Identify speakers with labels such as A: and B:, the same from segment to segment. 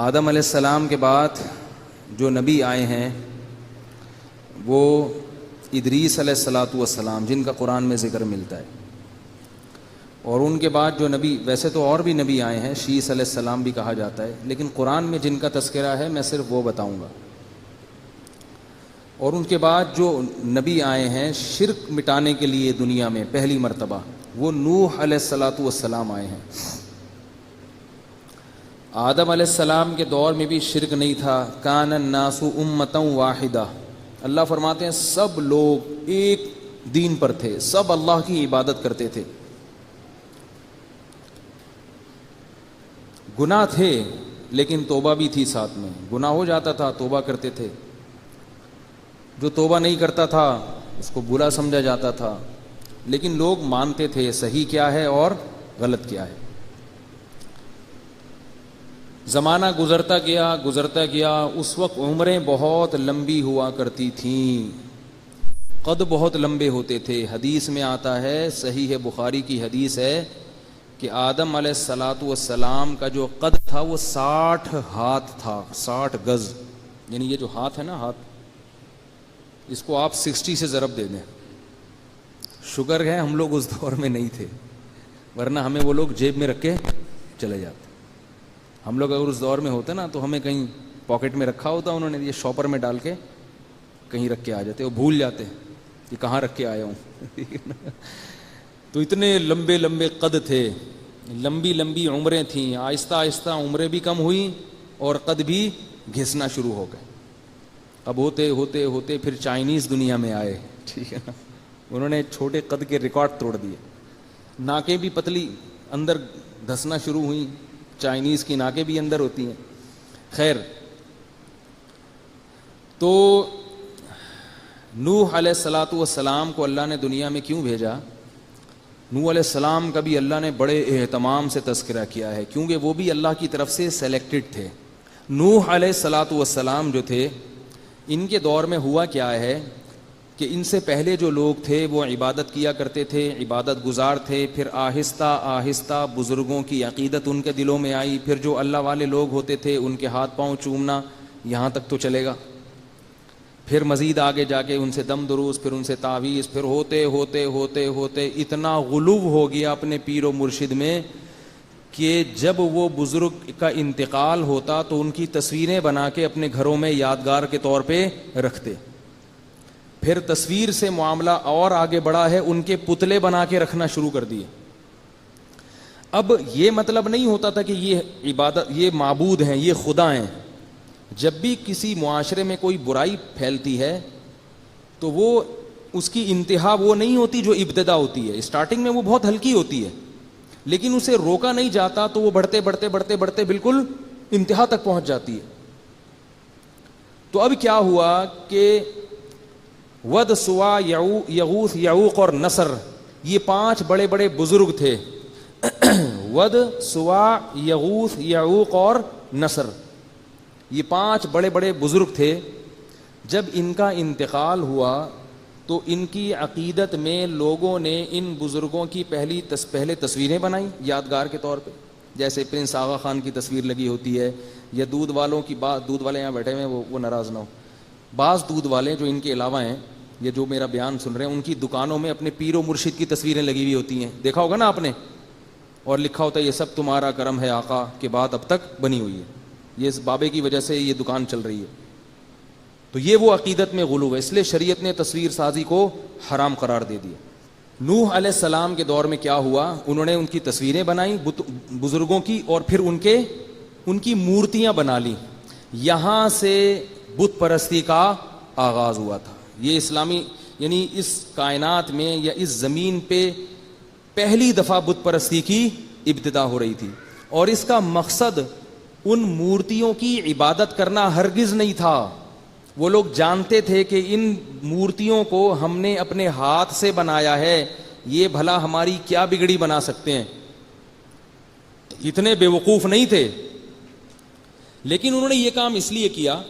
A: آدم علیہ السلام کے بعد جو نبی آئے ہیں وہ ادریس علیہ السلام جن کا قرآن میں ذکر ملتا ہے، اور ان کے بعد جو نبی، ویسے تو اور بھی نبی آئے ہیں، شیس علیہ السلام بھی کہا جاتا ہے، لیکن قرآن میں جن کا تذکرہ ہے میں صرف وہ بتاؤں گا۔ اور ان کے بعد جو نبی آئے ہیں شرک مٹانے کے لیے دنیا میں پہلی مرتبہ، وہ نوح علیہ السلام آئے ہیں۔ آدم علیہ السلام کے دور میں بھی شرک نہیں تھا، کان الناس امۃ واحدہ، اللہ فرماتے ہیں سب لوگ ایک دین پر تھے، سب اللہ کی عبادت کرتے تھے۔ گناہ تھے لیکن توبہ بھی تھی ساتھ میں، گناہ ہو جاتا تھا توبہ کرتے تھے، جو توبہ نہیں کرتا تھا اس کو برا سمجھا جاتا تھا، لیکن لوگ مانتے تھے صحیح کیا ہے اور غلط کیا ہے۔ زمانہ گزرتا گیا، اس وقت عمریں بہت لمبی ہوا کرتی تھیں، قد بہت لمبے ہوتے تھے۔ حدیث میں آتا ہے، صحیح بخاری کی حدیث ہے کہ آدم علیہ السلام کا جو قد تھا وہ 60 ہاتھ تھا، 60 گز، یعنی یہ جو ہاتھ ہے نا، ہاتھ، اس کو آپ 60 سے ضرب دے دیں۔ شکر ہے ہم لوگ اس دور میں نہیں تھے، ورنہ ہمیں وہ لوگ جیب میں رکھ کے چلے جاتے۔ ہم لوگ اگر اس دور میں ہوتے نا تو ہمیں کہیں پاکٹ میں رکھا ہوتا، انہوں نے یہ شاپر میں ڈال کے کہیں رکھ کے آ جاتے، وہ بھول جاتے کہ کہاں رکھ کے آیا ہوں۔ تو اتنے لمبے لمبے قد تھے، لمبی لمبی عمریں تھیں، آہستہ آہستہ عمریں بھی کم ہوئیں اور قد بھی گھسنا شروع ہو گئے۔ اب ہوتے ہوتے ہوتے پھر چائنیز دنیا میں آئے، ٹھیک ہے نا، انہوں نے چھوٹے قد کے ریکارڈ توڑ دیے، ناکیں بھی پتلی اندر دھسنا شروع ہوئیں، چائنیز کی ناکیں بھی اندر ہوتی ہیں۔ خیر، تو نوح علیہ السلام کو اللہ نے دنیا میں کیوں بھیجا؟ نوح علیہ السلام کا بھی اللہ نے بڑے اہتمام سے تذکرہ کیا ہے، کیونکہ وہ بھی اللہ کی طرف سے سلیکٹڈ تھے۔ نوح علیہ السلام جو تھے، ان کے دور میں ہوا کیا ہے کہ ان سے پہلے جو لوگ تھے وہ عبادت کیا کرتے تھے، عبادت گزار تھے، پھر آہستہ آہستہ بزرگوں کی عقیدت ان کے دلوں میں آئی، پھر جو اللہ والے لوگ ہوتے تھے ان کے ہاتھ پاؤں چومنا، یہاں تک تو چلے گا، پھر مزید آگے جا کے ان سے دم دروس، پھر ان سے تعویذ، پھر ہوتے ہوتے ہوتے ہوتے اتنا غلو ہو گیا اپنے پیر و مرشد میں کہ جب وہ بزرگ کا انتقال ہوتا تو ان کی تصویریں بنا کے اپنے گھروں میں یادگار کے طور پہ رکھتے۔ پھر تصویر سے معاملہ اور آگے بڑھا ہے، ان کے پتلے بنا کے رکھنا شروع کر دیے۔ اب یہ مطلب نہیں ہوتا تھا کہ یہ عبادت، یہ معبود ہیں، یہ خدا ہیں۔ جب بھی کسی معاشرے میں کوئی برائی پھیلتی ہے تو وہ اس کی انتہا وہ نہیں ہوتی جو ابتدا ہوتی ہے، اسٹارٹنگ میں وہ بہت ہلکی ہوتی ہے، لیکن اسے روکا نہیں جاتا تو وہ بڑھتے بڑھتے بڑھتے بڑھتے بالکل انتہا تک پہنچ جاتی ہے۔ تو اب کیا ہوا کہ ود، سوا، یغوث، یعوق اور نصر، یہ 5 بڑے بڑے بزرگ تھے۔ ود، سوا، یغوث، یعوق اور نصر، یہ 5 بڑے بڑے بزرگ تھے۔ جب ان کا انتقال ہوا تو ان کی عقیدت میں لوگوں نے ان بزرگوں کی پہلے تصویریں بنائیں یادگار کے طور پہ، جیسے پرنس آغا خان کی تصویر لگی ہوتی ہے، یا دودھ والوں کی بات، دودھ والے یہاں بیٹھے ہوئے ہیں وہ ناراض نہ ہو، بعض دودھ والے جو ان کے علاوہ ہیں، یہ جو میرا بیان سن رہے ہیں، ان کی دکانوں میں اپنے پیر و مرشد کی تصویریں لگی ہوئی ہوتی ہیں، دیکھا ہوگا نا آپ نے، اور لکھا ہوتا ہے یہ سب تمہارا کرم ہے آقا کے بعد اب تک بنی ہوئی ہے، یہ اس بابے کی وجہ سے یہ دکان چل رہی ہے۔ تو یہ وہ عقیدت میں غلو ہے، اس لیے شریعت نے تصویر سازی کو حرام قرار دے دیا۔ نوح علیہ السلام کے دور میں کیا ہوا، انہوں نے ان کی تصویریں بنائیں بزرگوں کی، اور پھر ان کی مورتیاں بنا لی، یہاں سے بت پرستی کا آغاز ہوا تھا۔ یہ اسلامی، یعنی اس کائنات میں یا اس زمین پہ پہلی دفعہ بت پرستی کی ابتدا ہو رہی تھی، اور اس کا مقصد ان مورتیوں کی عبادت کرنا ہرگز نہیں تھا۔ وہ لوگ جانتے تھے کہ ان مورتیوں کو ہم نے اپنے ہاتھ سے بنایا ہے، یہ بھلا ہماری کیا بگڑی بنا سکتے ہیں، اتنے بے وقوف نہیں تھے۔ لیکن انہوں نے یہ کام اس لیے کیا،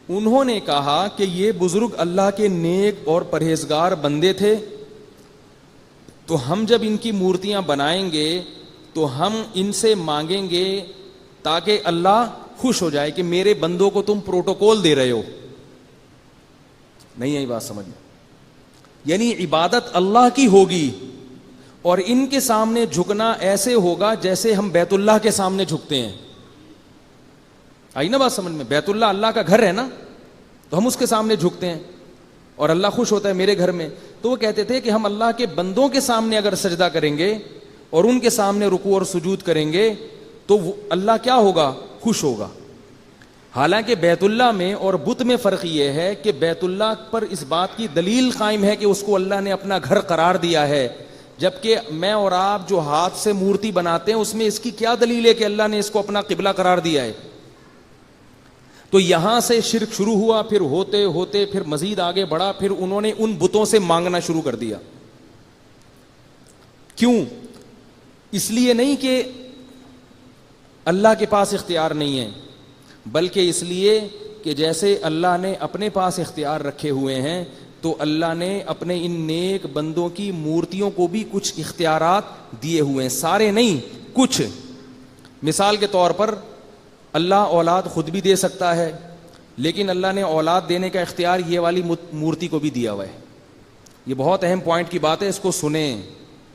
A: انہوں نے کہا کہ یہ بزرگ اللہ کے نیک اور پرہیزگار بندے تھے، تو ہم جب ان کی مورتیاں بنائیں گے تو ہم ان سے مانگیں گے تاکہ اللہ خوش ہو جائے کہ میرے بندوں کو تم پروٹوکول دے رہے ہو. نہیں آئی بات سمجھ میں؟ یعنی عبادت اللہ کی ہوگی اور ان کے سامنے جھکنا ایسے ہوگا جیسے ہم بیت اللہ کے سامنے جھکتے ہیں. آئی نا بات سمجھ میں؟ بیت اللہ اللہ کا گھر ہے نا, تو ہم اس کے سامنے جھکتے ہیں اور اللہ خوش ہوتا ہے میرے گھر میں. تو وہ کہتے تھے کہ ہم اللہ کے بندوں کے سامنے اگر سجدہ کریں گے اور ان کے سامنے رکوع اور سجود کریں گے تو اللہ کیا ہوگا؟ خوش ہوگا. حالانکہ بیت اللہ میں اور بت میں فرق یہ ہے کہ بیت اللہ پر اس بات کی دلیل قائم ہے کہ اس کو اللہ نے اپنا گھر قرار دیا ہے, جبکہ میں اور آپ جو ہاتھ سے مورتی بناتے ہیں اس میں اس کی کیا دلیل ہے کہ اللہ نے اس کو اپنا قبلہ قرار دیا ہے؟ تو یہاں سے شرک شروع ہوا, پھر ہوتے ہوتے پھر مزید آگے بڑھا, پھر انہوں نے ان بتوں سے مانگنا شروع کر دیا. کیوں؟ اس لیے نہیں کہ اللہ کے پاس اختیار نہیں ہے, بلکہ اس لیے کہ جیسے اللہ نے اپنے پاس اختیار رکھے ہوئے ہیں تو اللہ نے اپنے ان نیک بندوں کی مورتیوں کو بھی کچھ اختیارات دیے ہوئے ہیں, سارے نہیں کچھ. مثال کے طور پر اللہ اولاد خود بھی دے سکتا ہے, لیکن اللہ نے اولاد دینے کا اختیار یہ والی مورتی کو بھی دیا ہوا ہے. یہ بہت اہم پوائنٹ کی بات ہے, اس کو سنیں.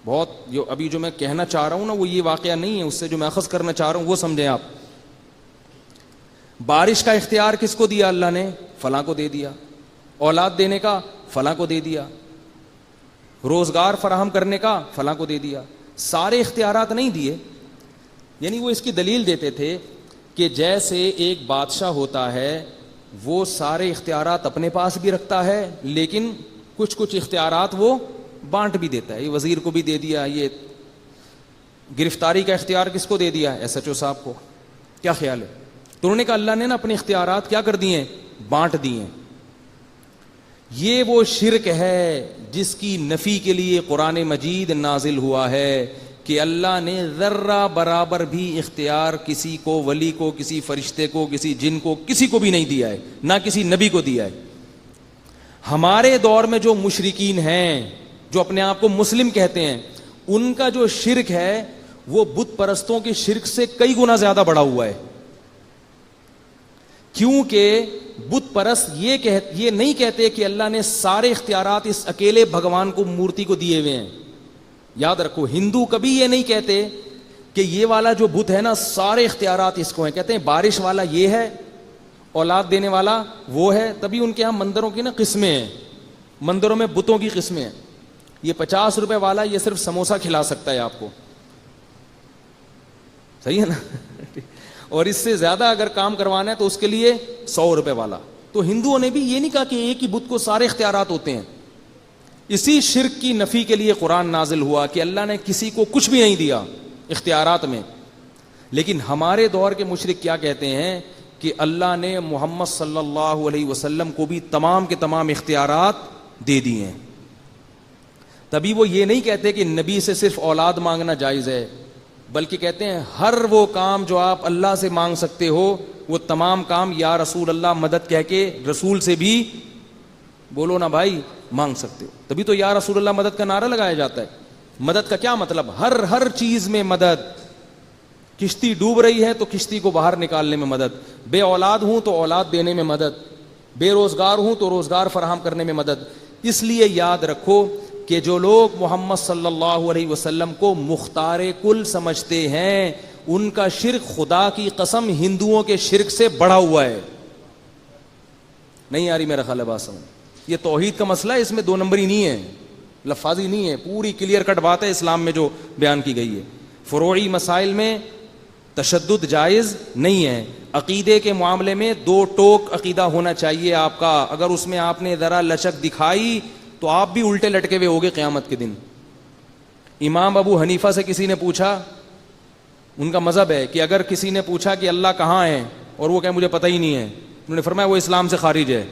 A: بہت ابھی جو میں کہنا چاہ رہا ہوں نا وہ یہ واقعہ نہیں ہے, اس سے جو میں اخذ کرنا چاہ رہا ہوں وہ سمجھیں آپ. بارش کا اختیار کس کو دیا؟ اللہ نے فلاں کو دے دیا. اولاد دینے کا فلاں کو دے دیا. روزگار فراہم کرنے کا فلاں کو دے دیا. سارے اختیارات نہیں دیے. یعنی وہ اس کی دلیل دیتے تھے کہ جیسے ایک بادشاہ ہوتا ہے وہ سارے اختیارات اپنے پاس بھی رکھتا ہے لیکن کچھ کچھ اختیارات وہ بانٹ بھی دیتا ہے. یہ وزیر کو بھی دے دیا, یہ گرفتاری کا اختیار کس کو دے دیا؟ ایس ایچ او صاحب کو. کیا خیال ہے؟ تو انہوں نے کہا اللہ نے نا اپنے اختیارات کیا کر دیے؟ بانٹ دیے. یہ وہ شرک ہے جس کی نفی کے لیے قرآن مجید نازل ہوا ہے کہ اللہ نے ذرہ برابر بھی اختیار کسی کو, ولی کو, کسی فرشتے کو, کسی جن کو, کسی کو بھی نہیں دیا ہے, نہ کسی نبی کو دیا ہے. ہمارے دور میں جو مشرکین ہیں جو اپنے آپ کو مسلم کہتے ہیں, ان کا جو شرک ہے وہ بت پرستوں کے شرک سے کئی گنا زیادہ بڑا ہوا ہے. کیونکہ بت پرست یہ نہیں کہتے کہ اللہ نے سارے اختیارات اس اکیلے بھگوان کو, مورتی کو دیے ہوئے ہیں. یاد رکھو, ہندو کبھی یہ نہیں کہتے کہ یہ والا جو بت ہے نا سارے اختیارات اس کو ہیں. کہتے ہیں بارش والا یہ ہے, اولاد دینے والا وہ ہے. تبھی ان کے ہاں مندروں کی نا قسمیں ہیں, مندروں میں بتوں کی قسمیں ہیں. یہ 50 روپے والا یہ صرف سموسا کھلا سکتا ہے آپ کو, صحیح ہے نا, اور اس سے زیادہ اگر کام کروانا ہے تو اس کے لیے 100 روپے والا. تو ہندوؤں نے بھی یہ نہیں کہا کہ ایک ہی بت کو سارے اختیارات ہوتے ہیں. اسی شرک کی نفی کے لیے قرآن نازل ہوا کہ اللہ نے کسی کو کچھ بھی نہیں دیا اختیارات میں. لیکن ہمارے دور کے مشرک کیا کہتے ہیں کہ اللہ نے محمد صلی اللہ علیہ وسلم کو بھی تمام کے تمام اختیارات دے دیے ہیں. تبھی وہ یہ نہیں کہتے کہ نبی سے صرف اولاد مانگنا جائز ہے, بلکہ کہتے ہیں ہر وہ کام جو آپ اللہ سے مانگ سکتے ہو وہ تمام کام یا رسول اللہ مدد کہہ کے رسول سے بھی بولو نا بھائی مانگ سکتے ہو. تبھی تو یا رسول اللہ مدد کا نعرہ لگایا جاتا ہے. مدد کا کیا مطلب؟ ہر چیز میں مدد. کشتی ڈوب رہی ہے تو کشتی کو باہر نکالنے میں مدد, بے اولاد ہوں تو اولاد دینے میں مدد, بے روزگار ہوں تو روزگار فراہم کرنے میں مدد. اس لیے یاد رکھو کہ جو لوگ محمد صلی اللہ علیہ وسلم کو مختار کل سمجھتے ہیں ان کا شرک خدا کی قسم ہندوؤں کے شرک سے بڑا ہوا ہے. نہیں آ رہی میرا خیال ہے بات سمجھ؟ یہ توحید کا مسئلہ ہے, اس میں 2 نمبری نہیں ہے, لفاظی نہیں ہے, پوری کلیئر کٹ بات ہے اسلام میں جو بیان کی گئی ہے. فروعی مسائل میں تشدد جائز نہیں ہے. عقیدے کے معاملے میں 2 ٹوک عقیدہ ہونا چاہیے آپ کا. اگر اس میں آپ نے ذرا لچک دکھائی تو آپ بھی الٹے لٹکے ہوئے ہوگے قیامت کے دن. امام ابو حنیفہ سے کسی نے پوچھا, ان کا مذہب ہے کہ اگر کسی نے پوچھا کہ اللہ کہاں ہے اور وہ کہے مجھے پتہ ہی نہیں ہے, انہوں نے فرمایا وہ اسلام سے خارج ہے.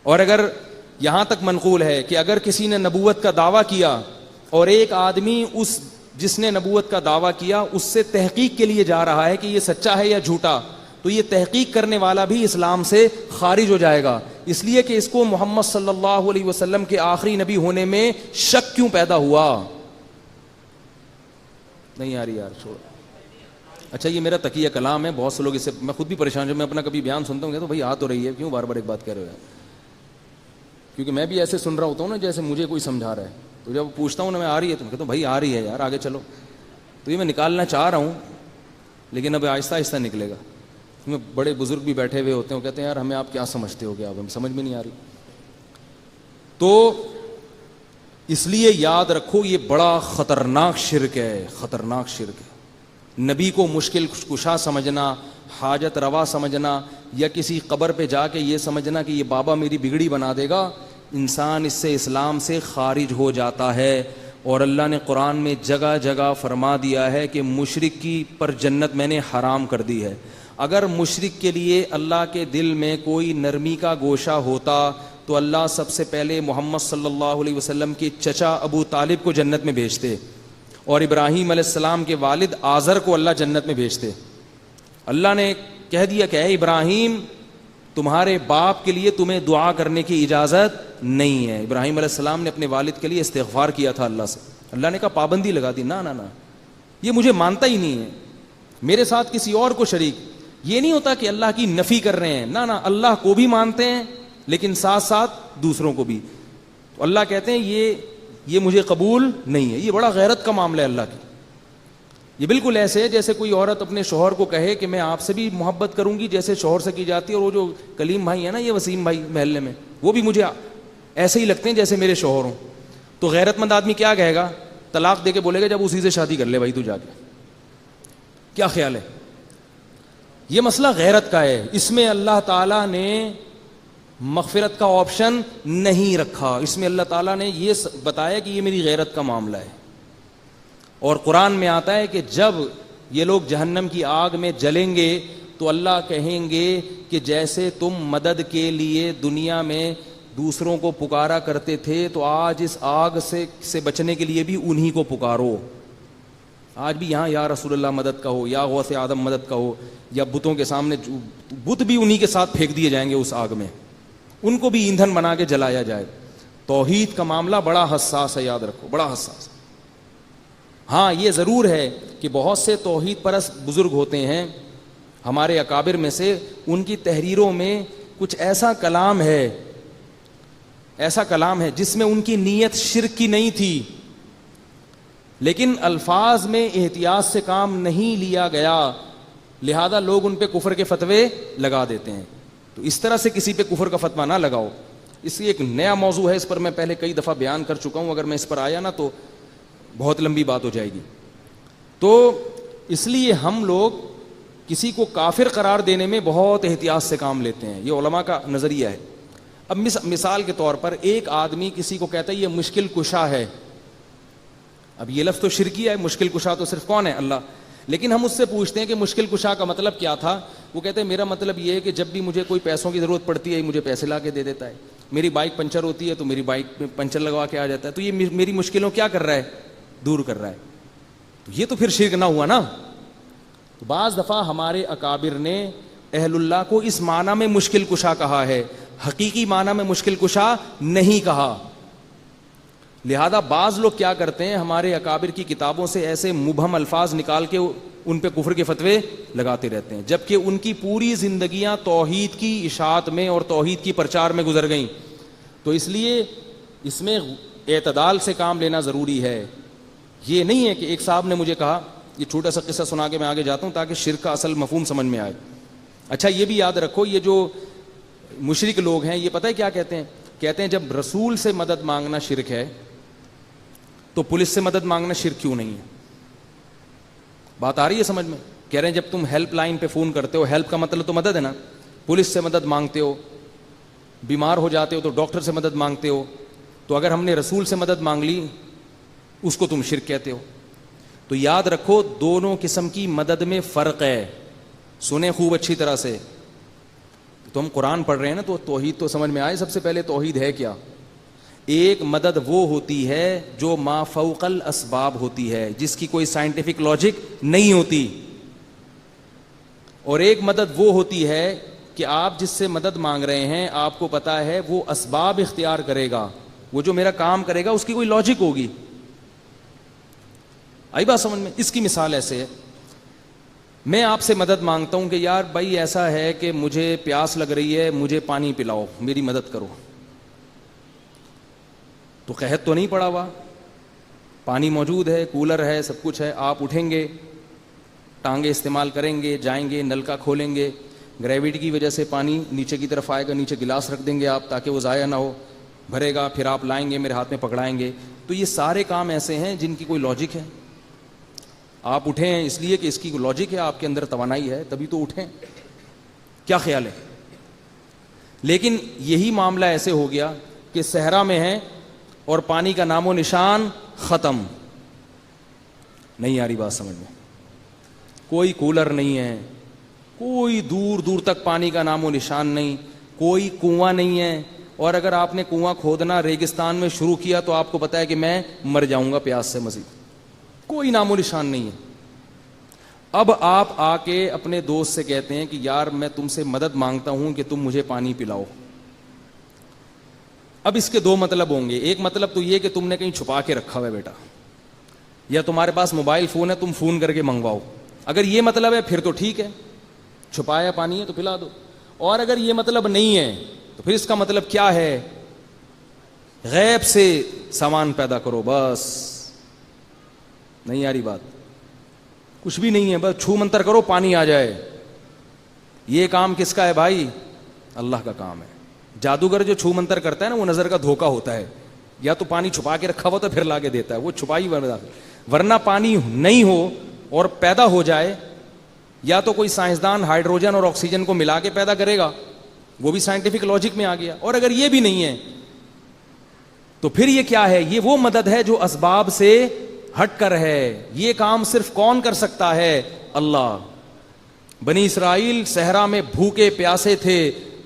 A: اور اگر یہاں تک منقول ہے کہ اگر کسی نے نبوت کا دعویٰ کیا اور ایک آدمی اس جس نے نبوت کا دعویٰ کیا اس سے تحقیق کے لیے جا رہا ہے کہ یہ سچا ہے یا جھوٹا, تو یہ تحقیق کرنے والا بھی اسلام سے خارج ہو جائے گا. اس لیے کہ اس کو محمد صلی اللہ علیہ وسلم کے آخری نبی ہونے میں شک کیوں پیدا ہوا؟ نہیں آ رہی یار, چھوڑ. اچھا یہ میرا تقیہ کلام ہے, بہت سے لوگ اس سے, میں خود بھی پریشان ہوں, میں اپنا کبھی بیان سنتا ہوں کہ تو بھائی آ تو رہی ہے, کیوں بار بار ایک بات کہہ رہے ہو, کیونکہ میں بھی ایسے سن رہا ہوتا ہوں نا جیسے مجھے کوئی سمجھا رہا ہے, تو جب پوچھتا ہوں نا میں آ رہی ہے, تو میں کہتا ہوں بھائی آ رہی ہے یار, آگے چلو. تو یہ میں نکالنا چاہ رہا ہوں لیکن اب آہستہ آہستہ نکلے گا. میں بڑے بزرگ بھی بیٹھے ہوئے ہوتے ہیں, وہ کہتے ہیں یار ہمیں آپ کیا سمجھتے ہو گیا, اب ہمیں سمجھ میں نہیں آ رہی. تو اس لیے یاد رکھو یہ بڑا خطرناک شرک ہے, خطرناک شرک ہے. نبی کو مشکل کشا سمجھنا, حاجت روا سمجھنا, یا کسی قبر پہ جا کے یہ سمجھنا کہ یہ بابا میری بگڑی بنا دے گا, انسان اس سے اسلام سے خارج ہو جاتا ہے. اور اللہ نے قرآن میں جگہ جگہ فرما دیا ہے کہ مشرک کی پر جنت میں نے حرام کر دی ہے. اگر مشرک کے لیے اللہ کے دل میں کوئی نرمی کا گوشہ ہوتا تو اللہ سب سے پہلے محمد صلی اللہ علیہ وسلم کے چچا ابو طالب کو جنت میں بھیجتے, اور ابراہیم علیہ السلام کے والد آزر کو اللہ جنت میں بھیجتے. اللہ نے کہہ دیا کہ اے ابراہیم تمہارے باپ کے لیے تمہیں دعا کرنے کی اجازت نہیں ہے. ابراہیم علیہ السلام نے اپنے والد کے لیے استغفار کیا تھا اللہ سے, اللہ نے کہا پابندی لگا دی, نہ یہ مجھے مانتا ہی نہیں ہے, میرے ساتھ کسی اور کو شریک. یہ نہیں ہوتا کہ اللہ کی نفی کر رہے ہیں, نہ اللہ کو بھی مانتے ہیں لیکن ساتھ ساتھ دوسروں کو بھی. تو اللہ کہتے ہیں یہ مجھے قبول نہیں ہے. یہ بڑا غیرت کا معاملہ ہے اللہ کی. یہ بالکل ایسے ہے جیسے کوئی عورت اپنے شوہر کو کہے کہ میں آپ سے بھی محبت کروں گی جیسے شوہر سے کی جاتی ہے, اور وہ جو کلیم بھائی ہے نا, یہ وسیم بھائی محلے میں, وہ بھی مجھے ایسے ہی لگتے ہیں جیسے میرے شوہر ہوں. تو غیرت مند آدمی کیا کہے گا, طلاق دے کے بولے گا جب اسی سے شادی کر لے بھائی تو جا کے. کیا خیال ہے؟ یہ مسئلہ غیرت کا ہے, اس میں اللہ تعالیٰ نے مغفرت کا آپشن نہیں رکھا. اس میں اللہ تعالیٰ نے یہ بتایا کہ یہ میری غیرت کا معاملہ ہے. اور قرآن میں آتا ہے کہ جب یہ لوگ جہنم کی آگ میں جلیں گے تو اللہ کہیں گے کہ جیسے تم مدد کے لیے دنیا میں دوسروں کو پکارا کرتے تھے تو آج اس آگ سے بچنے کے لیے بھی انہی کو پکارو. آج بھی یہاں یا رسول اللہ مدد کا ہو, یا غوث آدم مدد کا ہو, یا بتوں کے سامنے بت بھی انہی کے ساتھ پھینک دیے جائیں گے اس آگ میں, ان کو بھی ایندھن بنا کے جلایا جائے. توحید کا معاملہ بڑا حساس ہے, یاد رکھو بڑا حساس. ہاں یہ ضرور ہے کہ بہت سے توحید پرست بزرگ ہوتے ہیں ہمارے اکابر میں سے, ان کی تحریروں میں کچھ ایسا کلام ہے جس میں ان کی نیت شرک کی نہیں تھی, لیکن الفاظ میں احتیاط سے کام نہیں لیا گیا, لہذا لوگ ان پہ کفر کے فتوے لگا دیتے ہیں. تو اس طرح سے کسی پہ کفر کا فتویٰ نہ لگاؤ. اس لیے ایک نیا موضوع ہے, اس پر میں پہلے کئی دفعہ بیان کر چکا ہوں, اگر میں اس پر آیا نا تو بہت لمبی بات ہو جائے گی. تو اس لیے ہم لوگ کسی کو کافر قرار دینے میں بہت احتیاط سے کام لیتے ہیں, یہ علماء کا نظریہ ہے. اب مثال کے طور پر ایک آدمی کسی کو کہتا ہے یہ مشکل کشا ہے. اب یہ لفظ تو شرکی ہے, مشکل کشا تو صرف کون ہے, اللہ. لیکن ہم اس سے پوچھتے ہیں کہ مشکل کشا کا مطلب کیا تھا, وہ کہتے ہیں میرا مطلب یہ ہے کہ جب بھی مجھے کوئی پیسوں کی ضرورت پڑتی ہے مجھے پیسے لا کے دے دیتا ہے, میری بائک پنچر ہوتی ہے تو میری بائک میں پنچر لگوا کے آ جاتا ہے, تو یہ میری مشکلوں کیا کر رہا ہے, دور کر رہا ہے. تو یہ تو پھر شرک نہ ہوا نا. تو بعض دفعہ ہمارے اکابر نے اہل اللہ کو اس معنی میں مشکل کشا کہا ہے, حقیقی معنی میں مشکل کشا نہیں کہا. لہذا بعض لوگ کیا کرتے ہیں, ہمارے اکابر کی کتابوں سے ایسے مبہم الفاظ نکال کے ان پہ کفر کے فتوے لگاتے رہتے ہیں, جبکہ ان کی پوری زندگیاں توحید کی اشاعت میں اور توحید کی پرچار میں گزر گئیں. تو اس لیے اس میں اعتدال سے کام لینا ضروری ہے. یہ نہیں ہے کہ ایک صاحب نے مجھے کہا, یہ چھوٹا سا قصہ سنا کے میں آگے جاتا ہوں تاکہ شرک کا اصل مفہوم سمجھ میں آئے. اچھا یہ بھی یاد رکھو, یہ جو مشرک لوگ ہیں یہ پتہ ہے کیا کہتے ہیں جب رسول سے مدد مانگنا شرک ہے تو پولیس سے مدد مانگنا شرک کیوں نہیں ہے. بات آ رہی ہے سمجھ میں؟ کہہ رہے ہیں جب تم ہیلپ لائن پہ فون کرتے ہو, ہیلپ کا مطلب تو مدد ہے نا, پولیس سے مدد مانگتے ہو, بیمار ہو جاتے ہو تو ڈاکٹر سے مدد مانگتے ہو, تو اگر ہم نے رسول سے مدد مانگ لی اس کو تم شرک کہتے ہو. تو یاد رکھو دونوں قسم کی مدد میں فرق ہے, سنیں خوب اچھی طرح سے. تو ہم قرآن پڑھ رہے ہیں نا, تو توحید تو سمجھ میں آئے. سب سے پہلے توحید ہے کیا؟ ایک مدد وہ ہوتی ہے جو ما فوق الاسباب ہوتی ہے, جس کی کوئی سائنٹیفک لاجک نہیں ہوتی, اور ایک مدد وہ ہوتی ہے کہ آپ جس سے مدد مانگ رہے ہیں آپ کو پتا ہے وہ اسباب اختیار کرے گا, وہ جو میرا کام کرے گا اس کی کوئی لاجک ہوگی. آئی بات سمجھ میں؟ اس کی مثال ایسے ہے, میں آپ سے مدد مانگتا ہوں کہ یار بھائی ایسا ہے کہ مجھے پیاس لگ رہی ہے, مجھے پانی پلاؤ, میری مدد کرو, تو قحط تو نہیں پڑا ہوا, پانی موجود ہے, کولر ہے, سب کچھ ہے, آپ اٹھیں گے, ٹانگیں استعمال کریں گے, جائیں گے, نل کا کھولیں گے, گریویٹی کی وجہ سے پانی نیچے کی طرف آئے گا, نیچے گلاس رکھ دیں گے آپ تاکہ وہ ضائع نہ ہو, بھرے گا, پھر آپ لائیں گے, میرے ہاتھ میں پکڑائیں گے. تو یہ سارے کام ایسے ہیں جن کی کوئی لاجک ہے. آپ اٹھیں ہیں اس لیے کہ اس کی لاجک ہے, آپ کے اندر توانائی ہے, تبھی تو اٹھیں. کیا خیال ہے؟ لیکن یہی معاملہ ایسے ہو گیا کہ صحرا میں ہے اور پانی کا نام و نشان ختم. نہیں آ رہی بات سمجھ میں؟ کوئی کولر نہیں ہے, کوئی دور دور تک پانی کا نام و نشان نہیں, کوئی کنواں نہیں ہے, اور اگر آپ نے کنواں کھودنا ریگستان میں شروع کیا تو آپ کو پتا ہے کہ میں مر جاؤں گا پیاس سے, مزید کوئی نام و نشان نہیں ہے. اب آپ آ کے اپنے دوست سے کہتے ہیں کہ یار میں تم سے مدد مانگتا ہوں کہ تم مجھے پانی پلاؤ. اب اس کے دو مطلب ہوں گے. ایک مطلب تو یہ کہ تم نے کہیں چھپا کے رکھا ہوا ہے بیٹا, یا تمہارے پاس موبائل فون ہے, تم فون کر کے منگواؤ. اگر یہ مطلب ہے پھر تو ٹھیک ہے, چھپایا پانی ہے تو پلا دو. اور اگر یہ مطلب نہیں ہے تو پھر اس کا مطلب کیا ہے؟ غیب سے سامان پیدا کرو بس. نہیں آ رہی بات؟ کچھ بھی نہیں ہے, بس چھو منتر کرو پانی آ جائے. یہ کام کس کا ہے بھائی؟ اللہ کا کام ہے. جادوگر جو چھو منتر کرتا ہے نا, وہ نظر کا دھوکا ہوتا ہے. یا تو پانی چھپا کے رکھا ہوا تو پھر لا کے دیتا ہے, وہ چھپائی ورنہ پانی نہیں ہو اور پیدا ہو جائے, یا تو کوئی سائنسدان ہائیڈروجن اور آکسیجن کو ملا کے پیدا کرے گا, وہ بھی سائنٹیفک لاجک میں آ گیا. اور اگر یہ بھی نہیں ہے تو پھر یہ کیا ہے؟ یہ وہ مدد ہے جو اسباب سے ہٹ کر ہے. یہ کام صرف کون کر سکتا ہے؟ اللہ. بنی اسرائیل صحرا میں بھوکے پیاسے تھے,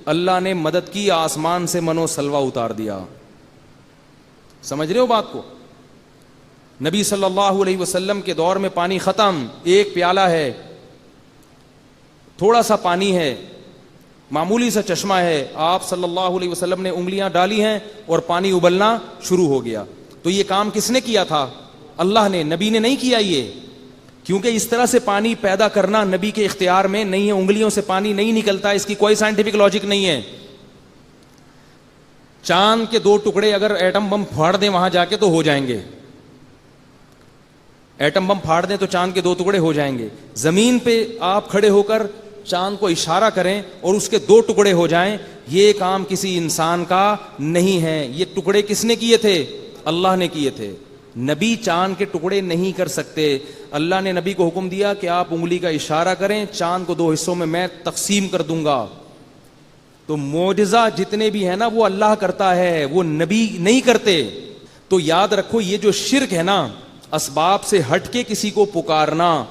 A: اللہ نے مدد کی, آسمان سے منو سلوا اتار دیا. سمجھ رہے ہو بات کو؟ نبی صلی اللہ علیہ وسلم کے دور میں پانی ختم, ایک پیالہ ہے, تھوڑا سا پانی ہے, معمولی سا چشمہ ہے, آپ صلی اللہ علیہ وسلم نے انگلیاں ڈالی ہیں اور پانی ابلنا شروع ہو گیا. تو یہ کام کس نے کیا تھا؟ اللہ نے, نبی نے نہیں کیا یہ. کیونکہ اس طرح سے پانی پیدا کرنا نبی کے اختیار میں نہیں ہے, انگلیوں سے پانی نہیں نکلتا, اس کی کوئی سائنٹیفک لاجک نہیں ہے. چاند کے 2 ٹکڑے اگر ایٹم بم پھاڑ دیں وہاں جا کے تو ہو جائیں گے, ایٹم بم پھاڑ دیں تو چاند کے 2 ٹکڑے ہو جائیں گے. زمین پہ آپ کھڑے ہو کر چاند کو اشارہ کریں اور اس کے 2 ٹکڑے ہو جائیں, یہ کام کسی انسان کا نہیں ہے. یہ ٹکڑے کس نے کیے تھے؟ اللہ نے کیے تھے. نبی چاند کے ٹکڑے نہیں کر سکتے. اللہ نے نبی کو حکم دیا کہ آپ انگلی کا اشارہ کریں, چاند کو 2 حصوں میں تقسیم کر دوں گا. تو معجزہ جتنے بھی ہیں نا وہ اللہ کرتا ہے, وہ نبی نہیں کرتے. تو یاد رکھو, یہ جو شرک ہے نا, اسباب سے ہٹ کے کسی کو پکارنا,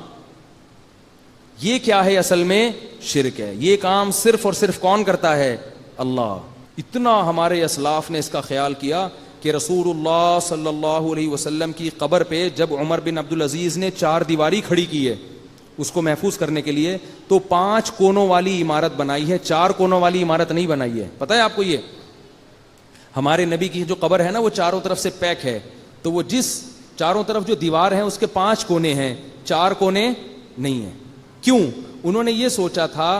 A: یہ کیا ہے؟ اصل میں شرک ہے. یہ کام صرف اور صرف کون کرتا ہے؟ اللہ. اتنا ہمارے اسلاف نے اس کا خیال کیا کہ رسول اللہ صلی اللہ علیہ وسلم کی قبر پہ جب عمر بن عبدالعزیز نے 4 دیواری کھڑی کی ہے اس کو محفوظ کرنے کے لیے, تو 5 کونوں والی عمارت بنائی ہے, 4 کونوں والی عمارت نہیں بنائی ہے. پتہ ہے آپ کو؟ یہ ہمارے نبی کی جو قبر ہے نا وہ چاروں طرف سے پیک ہے, تو وہ جس چاروں طرف جو دیوار ہیں اس کے 5 کونے ہیں, 4 کونے نہیں ہیں. کیوں؟ انہوں نے یہ سوچا تھا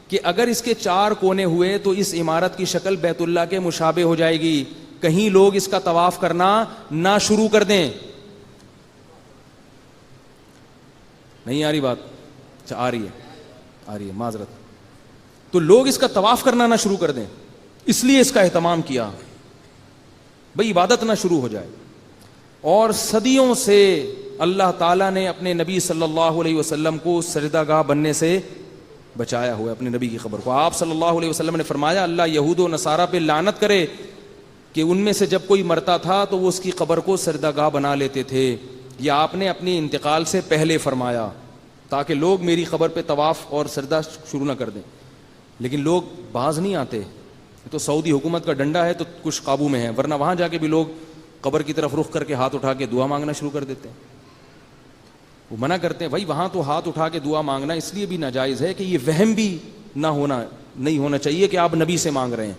A: کہ اگر اس کے 4 کونے ہوئے تو اس عمارت کی شکل بیت اللہ کے مشابہ ہو جائے گی, کہیں لوگ اس کا طواف کرنا نہ شروع کر دیں. نہیں آ رہی بات؟ اچھا آ رہی ہے معذرت. تو لوگ اس کا طواف کرنا نہ شروع کر دیں, اس لیے اس کا اہتمام کیا بھئی عبادت نہ شروع ہو جائے. اور صدیوں سے اللہ تعالیٰ نے اپنے نبی صلی اللہ علیہ وسلم کو سجدہ گاہ بننے سے بچایا ہوا ہے, اپنے نبی کی خبر کو. آپ صلی اللہ علیہ وسلم نے فرمایا اللہ یہود و نصارہ پہ لعنت کرے کہ ان میں سے جب کوئی مرتا تھا تو وہ اس کی قبر کو سجدہ گاہ بنا لیتے تھے. یہ آپ نے اپنی انتقال سے پہلے فرمایا تاکہ لوگ میری قبر پہ طواف اور سجدہ شروع نہ کر دیں. لیکن لوگ باز نہیں آتے, تو سعودی حکومت کا ڈنڈا ہے تو کچھ قابو میں ہے, ورنہ وہاں جا کے بھی لوگ قبر کی طرف رخ کر کے ہاتھ اٹھا کے دعا مانگنا شروع کر دیتے ہیں. وہ منع کرتے ہیں بھائی وہاں تو ہاتھ اٹھا کے دعا مانگنا اس لیے بھی ناجائز ہے کہ یہ وہم بھی نہیں ہونا چاہیے کہ آپ نبی سے مانگ رہے ہیں.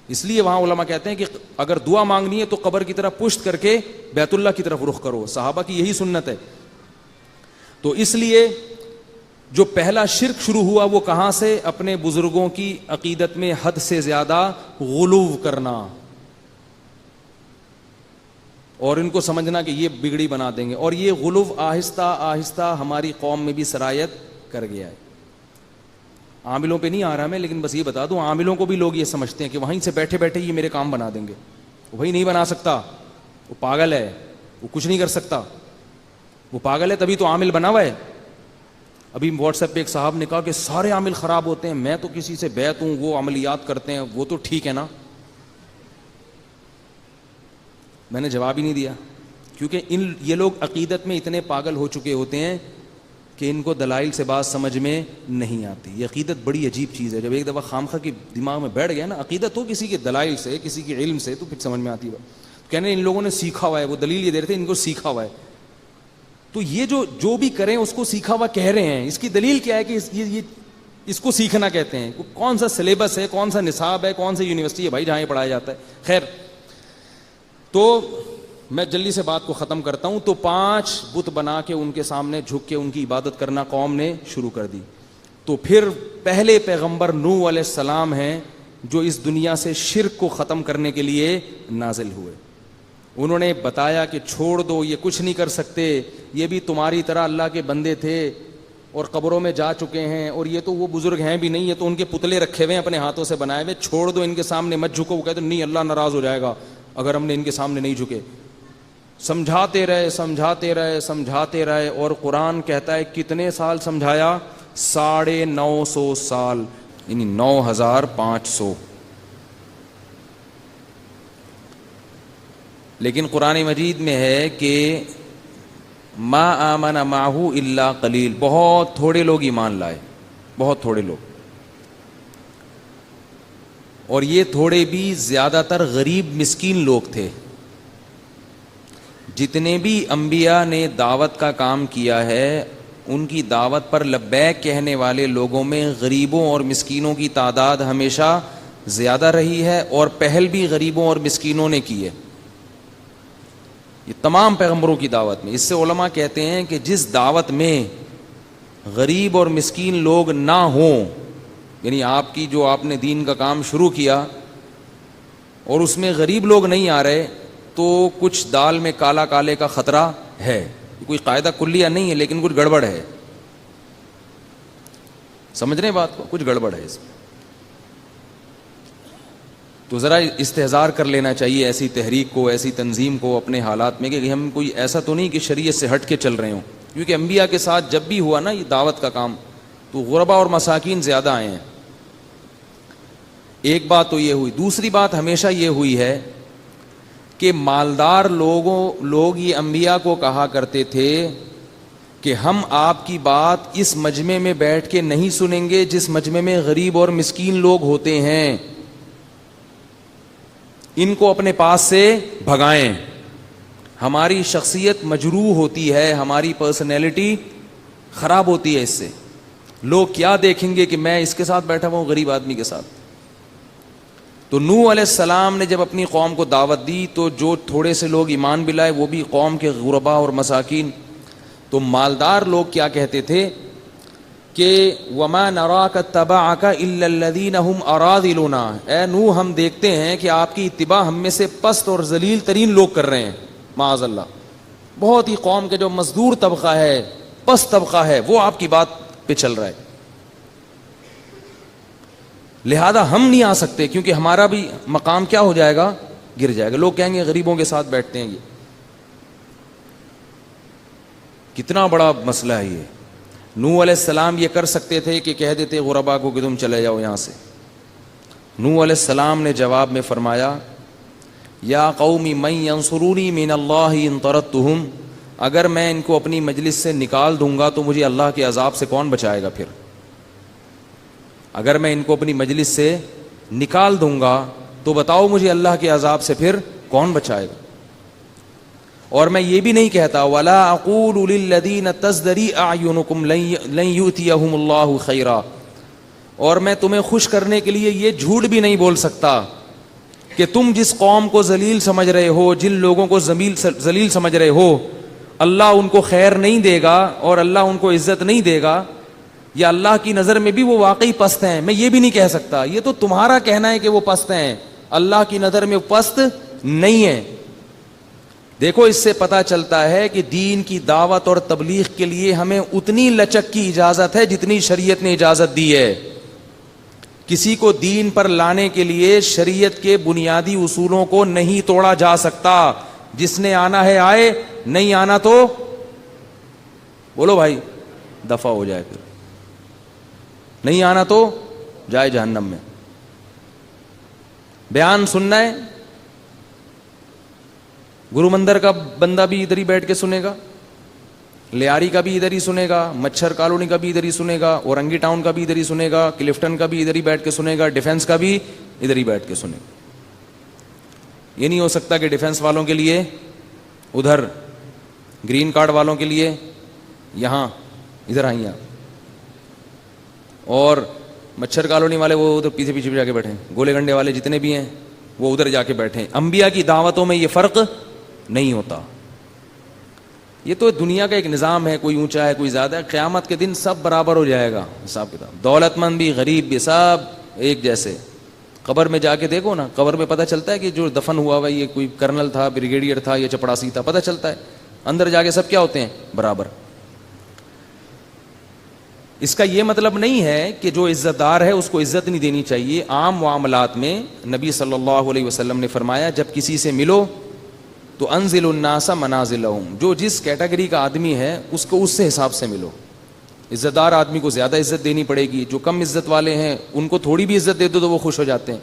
A: اس لیے وہاں علماء کہتے ہیں کہ اگر دعا مانگنی ہے تو قبر کی طرف پشت کر کے بیت اللہ کی طرف رخ کرو, صحابہ کی یہی سنت ہے. تو اس لیے جو پہلا شرک شروع ہوا وہ کہاں سے؟ اپنے بزرگوں کی عقیدت میں حد سے زیادہ غلو کرنا اور ان کو سمجھنا کہ یہ بگڑی بنا دیں گے، اور یہ غلو آہستہ آہستہ ہماری قوم میں بھی سرایت کر گیا ہے۔ عاملوں پہ نہیں آ رہا میں، لیکن بس یہ بتا دوں عاملوں کو بھی لوگ یہ سمجھتے ہیں کہ وہیں سے بیٹھے بیٹھے یہ میرے کام بنا دیں گے۔ وہی نہیں بنا سکتا، وہ پاگل ہے، وہ کچھ نہیں کر سکتا، وہ پاگل ہے تبھی تو عامل بنا ہوا ہے۔ ابھی واٹس ایپ پہ ایک صاحب نے کہا کہ سارے عامل خراب ہوتے ہیں، میں تو کسی سے بیعت ہوں، وہ عملیات کرتے ہیں، وہ تو ٹھیک ہے نا۔ میں نے جواب ہی نہیں دیا، کیونکہ یہ لوگ عقیدت میں اتنے پاگل ہو چکے ہوتے ہیں کہ ان کو دلائل سے بات سمجھ میں نہیں آتی۔ یہ عقیدت بڑی عجیب چیز ہے، جب ایک دفعہ خامخواہ کی دماغ میں بیٹھ گیا نا عقیدت ہو کسی کے دلائل سے، کسی کے علم سے، تو پھر سمجھ میں آتی ہے۔ کہنے ان لوگوں نے سیکھا ہوا ہے، وہ دلیل یہ دے رہے تھے ان کو سیکھا ہوا ہے، تو یہ جو بھی کریں اس کو سیکھا ہوا کہہ رہے ہیں، اس کی دلیل کیا ہے کہ یہ اس کو سیکھنا کہتے ہیں؟ کون سا سلیبس ہے، کون سا نصاب ہے، کون سی یونیورسٹی ہے بھائی جہاں یہ پڑھایا جاتا ہے؟ خیر، تو میں جلدی سے بات کو ختم کرتا ہوں۔ تو 5 بت بنا کے ان کے سامنے جھک کے ان کی عبادت کرنا قوم نے شروع کر دی۔ تو پھر پہلے پیغمبر نوح علیہ السلام ہیں جو اس دنیا سے شرک کو ختم کرنے کے لیے نازل ہوئے۔ انہوں نے بتایا کہ چھوڑ دو، یہ کچھ نہیں کر سکتے، یہ بھی تمہاری طرح اللہ کے بندے تھے اور قبروں میں جا چکے ہیں، اور یہ تو وہ بزرگ ہیں بھی نہیں، یہ تو ان کے پتلے رکھے ہوئے ہیں اپنے ہاتھوں سے بنائے ہوئے، چھوڑ دو، ان کے سامنے مت جھکو۔ وہ کہتے نہیں اللہ ناراض ہو جائے گا اگر ہم نے ان کے سامنے نہیں جھکے۔ سمجھاتے رہے سمجھاتے رہے سمجھاتے رہے، اور قرآن کہتا ہے کتنے سال سمجھایا؟ 950 سال، یعنی 9500۔ لیکن قرآن مجید میں ہے کہ ما آمن معہ الا قلیل، بہت تھوڑے لوگ ایمان لائے، بہت تھوڑے لوگ، اور یہ تھوڑے بھی زیادہ تر غریب مسکین لوگ تھے۔ جتنے بھی انبیاء نے دعوت کا کام کیا ہے ان کی دعوت پر لبیک کہنے والے لوگوں میں غریبوں اور مسکینوں کی تعداد ہمیشہ زیادہ رہی ہے، اور پہل بھی غریبوں اور مسکینوں نے کی ہے، یہ تمام پیغمبروں کی دعوت میں۔ اس سے علماء کہتے ہیں کہ جس دعوت میں غریب اور مسکین لوگ نہ ہوں، یعنی آپ کی جو آپ نے دین کا کام شروع کیا اور اس میں غریب لوگ نہیں آ رہے، تو کچھ دال میں کالا کالے کا خطرہ ہے۔ کوئی قاعدہ کلیہ نہیں ہے لیکن کچھ گڑبڑ ہے، سمجھ رہے ہیں بات کو؟ کچھ گڑبڑ ہے اس میں، تو ذرا استحضار کر لینا چاہیے ایسی تحریک کو، ایسی تنظیم کو اپنے حالات میں، کہ ہم کوئی ایسا تو نہیں کہ شریعت سے ہٹ کے چل رہے ہوں، کیونکہ انبیاء کے ساتھ جب بھی ہوا نا یہ دعوت کا کام تو غربا اور مساکین زیادہ آئے ہیں۔ ایک بات تو یہ ہوئی، دوسری بات ہمیشہ یہ ہوئی ہے کہ مالدار لوگ یہ انبیاء کو کہا کرتے تھے کہ ہم آپ کی بات اس مجمع میں بیٹھ کے نہیں سنیں گے جس مجمع میں غریب اور مسکین لوگ ہوتے ہیں، ان کو اپنے پاس سے بھگائیں، ہماری شخصیت مجروح ہوتی ہے، ہماری پرسنالٹی خراب ہوتی ہے اس سے، لوگ کیا دیکھیں گے کہ میں اس کے ساتھ بیٹھا ہوں غریب آدمی کے ساتھ۔ تو نوح علیہ السلام نے جب اپنی قوم کو دعوت دی تو جو تھوڑے سے لوگ ایمان بھی لائے وہ بھی قوم کے غربا اور مساکین۔ تو مالدار لوگ کیا کہتے تھے کہ وَمَا نَرَاكَ اتَّبَعَكَ إِلَّا الَّذِينَ هُمْ أَرَاذِلُنَا، اے نوح ہم دیکھتے ہیں کہ آپ کی اتباع ہم میں سے پست اور ذلیل ترین لوگ کر رہے ہیں، معاذ اللہ، بہت ہی قوم کے جو مزدور طبقہ ہے، پست طبقہ ہے، وہ آپ کی بات پہ چل رہا ہے، لہذا ہم نہیں آ سکتے کیونکہ ہمارا بھی مقام کیا ہو جائے گا؟ گر جائے گا، لوگ کہیں گے غریبوں کے ساتھ بیٹھتے ہیں۔ یہ کتنا بڑا مسئلہ ہے یہ۔ نوح علیہ السلام یہ کر سکتے تھے کہ کہہ دیتے غربا کو کہ تم چلے جاؤ یہاں سے۔ نوح علیہ السلام نے جواب میں فرمایا یا قوم من ینصرونی من اللہ ان طردتہم، اگر میں ان کو اپنی مجلس سے نکال دوں گا تو مجھے اللہ کے عذاب سے کون بچائے گا؟ پھر اگر میں ان کو اپنی مجلس سے نکال دوں گا تو بتاؤ مجھے اللہ کے عذاب سے پھر کون بچائے گا؟ اور میں یہ بھی نہیں کہتا وَلَا أَقُولُ لِلَّذِينَ تَزْدَرِي أَعْيُنُكُمْ لَن يُؤْتِيَهُمُ اللَّهُ خَيْرًا، اور میں تمہیں خوش کرنے کے لیے یہ جھوٹ بھی نہیں بول سکتا کہ تم جس قوم کو ذلیل سمجھ رہے ہو، جن لوگوں کو ذلیل سمجھ رہے ہو، اللہ ان کو خیر نہیں دے گا اور اللہ ان کو عزت نہیں دے گا۔ یا اللہ کی نظر میں بھی وہ واقعی پست ہیں؟ میں یہ بھی نہیں کہہ سکتا، یہ تو تمہارا کہنا ہے کہ وہ پست ہیں، اللہ کی نظر میں پست نہیں ہے۔ دیکھو اس سے پتہ چلتا ہے کہ دین کی دعوت اور تبلیغ کے لیے ہمیں اتنی لچک کی اجازت ہے جتنی شریعت نے اجازت دی ہے۔ کسی کو دین پر لانے کے لیے شریعت کے بنیادی اصولوں کو نہیں توڑا جا سکتا۔ جس نے آنا ہے آئے، نہیں آنا تو بولو بھائی دفع ہو جائے، پھر نہیں آنا تو جائے جہنم میں۔ بیان سننا ہے، گرو مندر کا بندہ بھی ادھر ہی بیٹھ کے سنے گا، لیاری کا بھی ادھر ہی سنے گا، مچھر کالونی کا بھی ادھر ہی سنے گا، اورنگی ٹاؤن کا بھی ادھر ہی سنے گا، کلفٹن کا بھی ادھر ہی بیٹھ کے سنے گا، ڈیفنس کا بھی ادھر ہی بیٹھ کے سنے گا۔ یہ نہیں ہو سکتا کہ ڈیفنس والوں کے لیے ادھر، گرین کارڈ والوں کے لیے یہاں، ادھر آئیں آپ، اور مچھر کالونی والے وہ ادھر پیچھے پیچھے جا کے بیٹھے، گولے گنڈے والے جتنے بھی ہیں وہ ادھر جا کے بیٹھے۔ انبیاء کی دعوتوں میں یہ فرق نہیں ہوتا۔ یہ تو دنیا کا ایک نظام ہے، کوئی اونچا ہے کوئی زیادہ ہے، قیامت کے دن سب برابر ہو جائے گا حساب کتاب، دولت مند بھی غریب بھی سب ایک جیسے۔ قبر میں جا کے دیکھو نا، قبر میں پتہ چلتا ہے کہ جو دفن ہوا ہوا یہ کوئی کرنل تھا، بریگیڈیئر تھا یا چپڑاسی تھا، پتہ چلتا ہے۔ اندر جا کے سب کیا ہوتے ہیں؟ برابر۔ اس کا یہ مطلب نہیں ہے کہ جو عزت دار ہے اس کو عزت نہیں دینی چاہیے۔ عام معاملات میں نبی صلی اللہ علیہ وسلم نے فرمایا جب کسی سے ملو تو انزل الناس منازلہم، جو جس کیٹیگری کا آدمی ہے اس کو اس سے حساب سے ملو۔ عزت دار آدمی کو زیادہ عزت دینی پڑے گی، جو کم عزت والے ہیں ان کو تھوڑی بھی عزت دے دو تو وہ خوش ہو جاتے ہیں۔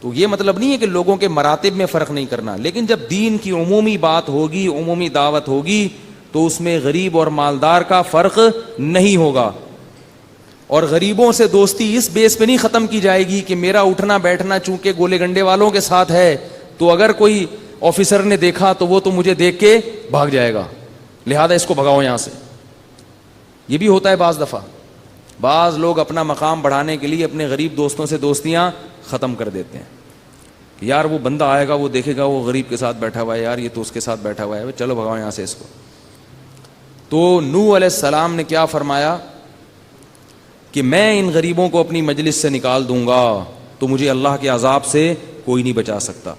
A: تو یہ مطلب نہیں ہے کہ لوگوں کے مراتب میں فرق نہیں کرنا، لیکن جب دین کی عمومی بات ہوگی، عمومی دعوت ہوگی تو اس میں غریب اور مالدار کا فرق نہیں ہوگا۔ اور غریبوں سے دوستی اس بیس پہ نہیں ختم کی جائے گی کہ میرا اٹھنا بیٹھنا چونکہ گولے گنڈے والوں کے ساتھ ہے تو اگر کوئی آفیسر نے دیکھا تو وہ تو مجھے دیکھ کے بھاگ جائے گا، لہذا اس کو بھگاؤ یہاں سے۔ یہ بھی ہوتا ہے بعض دفعہ، بعض لوگ اپنا مقام بڑھانے کے لیے اپنے غریب دوستوں سے دوستیاں ختم کر دیتے ہیں۔ یار وہ بندہ آئے گا، وہ دیکھے گا وہ غریب کے ساتھ بیٹھا ہوا ہے، یار یہ تو اس کے ساتھ بیٹھا ہوا ہے، چلو بھگاؤ یہاں سے اس کو۔ تو نوح علیہ السلام نے کیا فرمایا کہ میں ان غریبوں کو اپنی مجلس سے نکال دوں گا تو مجھے اللہ کے عذاب سے کوئی نہیں بچا سکتا۔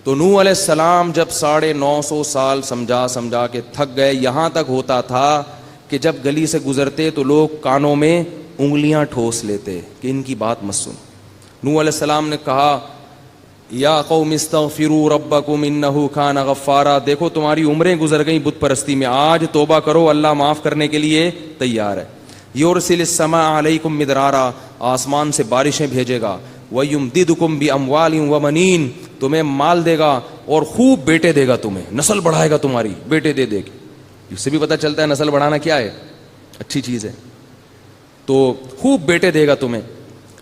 A: تو نوح علیہ السلام جب 950 سال سمجھا کے تھک گئے، یہاں تک ہوتا تھا کہ جب گلی سے گزرتے تو لوگ کانوں میں انگلیاں ٹھوس لیتے کہ ان کی بات مت سن۔ نوح علیہ السلام نے کہا یا قوم استغفروا ربکم انہ کان غفارا، دیکھو تمہاری عمریں گزر گئیں بت پرستی میں، آج توبہ کرو، اللہ معاف کرنے کے لیے تیار ہے۔ یرسل السماء علیکم مدرارا، آسمان سے بارشیں بھیجے گا، ویمددکم باموال وبنین، تمہیں مال دے گا اور خوب بیٹے دے گا، تمہیں نسل بڑھائے گا، تمہاری بیٹے دے دے گی۔ اس سے بھی پتہ چلتا ہے نسل بڑھانا کیا ہے، اچھی چیز ہے۔ تو خوب بیٹے دے گا تمہیں،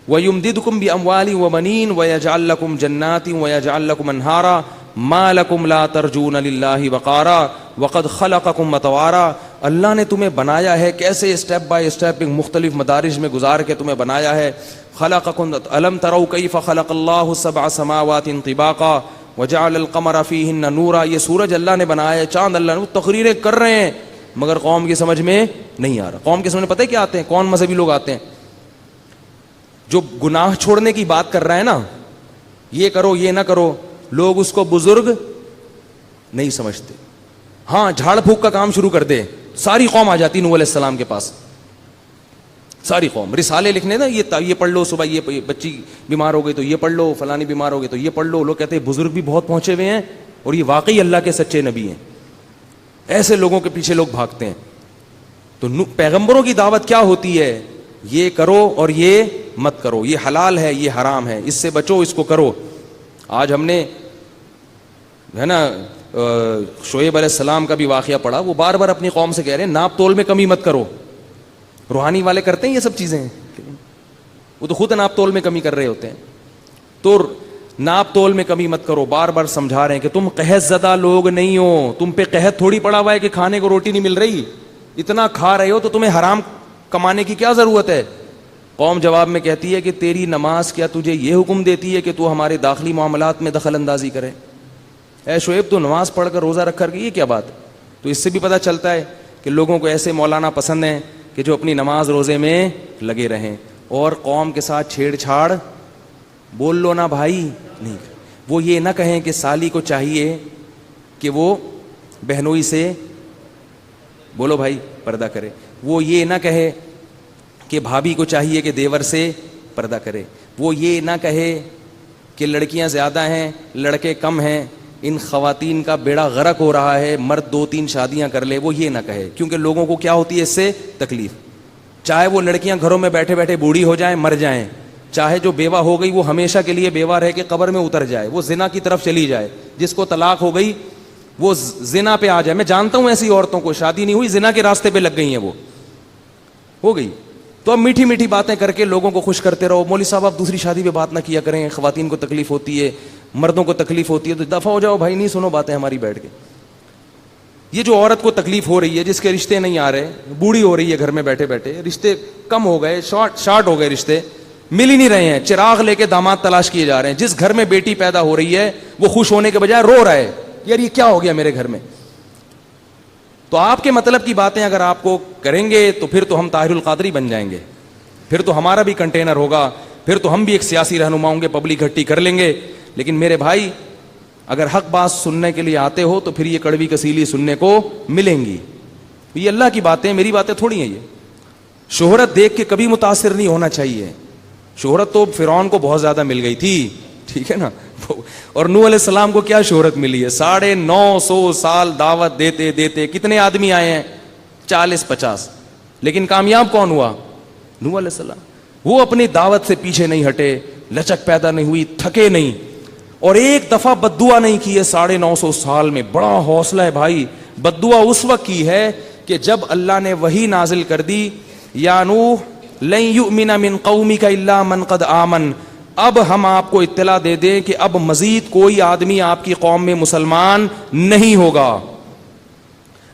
A: وَيُمْدِدْكُمْ بِأَمْوَالٍ وَبَنِينَ وَيَجْعَلْ لَكُمْ جَنَّاتٍ وَيَجْعَلْ لَكُمْ أَنْهَارًا مَا لَكُمْ لَا تَرْجُونَ لِلَّهِ وَقَارًا وَقَدْ خَلَقَكُمْ أَطْوَارًا، اللہ نے تمہیں بنایا ہے کیسے، اسٹیپ بائی اسٹیپ مختلف مدارج میں گزار کے تمہیں بنایا ہے۔ خَلَقَكُمْ أَلَمْ تَرَوْا كَيْفَ خَلَقَ اللَّهُ سَبْعَ سَمَاوَاتٍ طِبَاقًا وَجَعَلَ الْقَمَرَ فِيهِنَّ نُورًا، یہ سورج اللہ نے بنایا ہے، چاند اللہ نے، وہ تقریریں کر رہے ہیں مگر قوم کی سمجھ میں نہیں آ رہا۔ قوم کے سمجھ میں پتہ ہے کیا آتے ہیں؟ کون مذہبی لوگ آتے ہیں جو گناہ چھوڑنے کی بات کر رہا ہے نا، یہ کرو یہ نہ کرو، لوگ اس کو بزرگ نہیں سمجھتے۔ ہاں جھاڑ پھونک کا کام شروع کر دے، ساری قوم آ جاتی نوح علیہ السلام کے پاس، ساری قوم رسالے لکھنے نا، یہ پڑھ لو، صبح یہ بچی بیمار ہو گئی تو یہ پڑھ لو، فلانی بیمار ہو گئی تو یہ پڑھ لو۔ لوگ کہتے ہیں بزرگ بھی بہت پہنچے ہوئے ہیں اور یہ واقعی اللہ کے سچے نبی ہیں، ایسے لوگوں کے پیچھے لوگ بھاگتے ہیں۔ تو پیغمبروں کی دعوت کیا ہوتی ہے؟ یہ کرو اور یہ مت کرو، یہ حلال ہے یہ حرام ہے، اس سے بچو اس کو کرو۔ آج ہم نے ہے نا شعیب علیہ السلام کا بھی واقعہ پڑھا، وہ بار بار اپنی قوم سے کہہ رہے ہیں ناپ تول میں کمی مت کرو۔ روحانی والے کرتے ہیں یہ سب چیزیں، وہ تو خود ناپ تول میں کمی کر رہے ہوتے ہیں۔ تو ناپ تول میں کمی مت کرو، بار بار سمجھا رہے ہیں کہ تم قحط زدہ لوگ نہیں ہو، تم پہ قحط تھوڑی پڑا ہوا ہے کہ کھانے کو روٹی نہیں مل رہی، اتنا کھا رہے ہو تو تمہیں حرام کمانے کی کیا ضرورت ہے۔ قوم جواب میں کہتی ہے کہ تیری نماز کیا تجھے یہ حکم دیتی ہے کہ تو ہمارے داخلی معاملات میں دخل اندازی کرے؟ اے شعیب تو نماز پڑھ کر روزہ رکھ کر کے یہ کیا بات؟ تو اس سے بھی پتہ چلتا ہے کہ لوگوں کو ایسے مولانا پسند ہیں کہ جو اپنی نماز روزے میں لگے رہیں اور قوم کے ساتھ چھیڑ چھاڑ بول لو نا بھائی نہیں. وہ یہ نہ کہیں کہ سالی کو چاہیے کہ وہ بہنوئی سے بولو بھائی پردہ کرے. وہ یہ نہ کہے کہ بھابھی کو چاہیے کہ دیور سے پردہ کرے. وہ یہ نہ کہے کہ لڑکیاں زیادہ ہیں لڑکے کم ہیں, ان خواتین کا بیڑا غرق ہو رہا ہے, مرد 2-3 شادیاں کر لے. وہ یہ نہ کہے, کیونکہ لوگوں کو کیا ہوتی ہے اس سے تکلیف. چاہے وہ لڑکیاں گھروں میں بیٹھے بیٹھے بوڑھی ہو جائیں مر جائیں, چاہے جو بیوہ ہو گئی وہ ہمیشہ کے لیے بیوہ رہ کے قبر میں اتر جائے, وہ زنا کی طرف چلی جائے, جس کو طلاق ہو گئی وہ زنا پہ آ جائے. میں جانتا ہوں ایسی عورتوں کو, شادی نہیں ہوئی زنا کے راستے پہ لگ گئی ہیں, وہ ہو گئی. تو اب میٹھی میٹھی باتیں کر کے لوگوں کو خوش کرتے رہو. مولوی صاحب آپ دوسری شادی پہ بات نہ کیا کریں, خواتین کو تکلیف ہوتی ہے, مردوں کو تکلیف ہوتی ہے, تو دفع ہو جاؤ بھائی, نہیں سنو باتیں ہماری بیٹھ کے. یہ جو عورت کو تکلیف ہو رہی ہے, جس کے رشتے نہیں آ رہے, بوڑھی ہو رہی ہے گھر میں بیٹھے بیٹھے, رشتے کم ہو گئے, شارٹ ہو گئے, رشتے مل ہی نہیں رہے ہیں, چراغ لے کے داماد تلاش کیے جا رہے ہیں. جس گھر میں بیٹی پیدا ہو رہی ہے وہ خوش ہونے کے بجائے رو رہا ہے, یار یہ کیا ہو گیا میرے گھر میں. تو آپ کے مطلب کی باتیں اگر آپ کو کریں گے تو پھر تو ہم طاہر القادری بن جائیں گے, پھر تو ہمارا بھی کنٹینر ہوگا, پھر تو ہم بھی ایک سیاسی رہنما ہوں گے, پبلک اکٹھی کر لیں گے. لیکن میرے بھائی اگر حق بات سننے کے لیے آتے ہو تو پھر یہ کڑوی کسیلی سننے کو ملیں گی. یہ اللہ کی باتیں, میری باتیں تھوڑی ہیں. یہ شہرت دیکھ کے کبھی متاثر نہیں ہونا چاہیے. شہرت تو فرعون کو بہت زیادہ مل گئی تھی, ٹھیک ہے نا, اور نوح علیہ السلام کو کیا شہرت ملی ہے, 950 سال دعوت دیتے دیتے کتنے آدمی آئے ہیں, 40-50, لیکن کامیاب کون ہوا, نوح علیہ السلام. وہ اپنی دعوت سے پیچھے نہیں ہٹے, لچک پیدا نہیں ہوئی, تھکے نہیں, اور ایک دفعہ بددعا نہیں کی ہے 950 سال میں. بڑا حوصلہ ہے بھائی. بددعا اس وقت کی ہے کہ جب اللہ نے وحی نازل کر دی, یا نوح لن یؤمن من قومک الا من قد آمن, اب ہم آپ کو اطلاع دے دیں کہ اب مزید کوئی آدمی آپ کی قوم میں مسلمان نہیں ہوگا.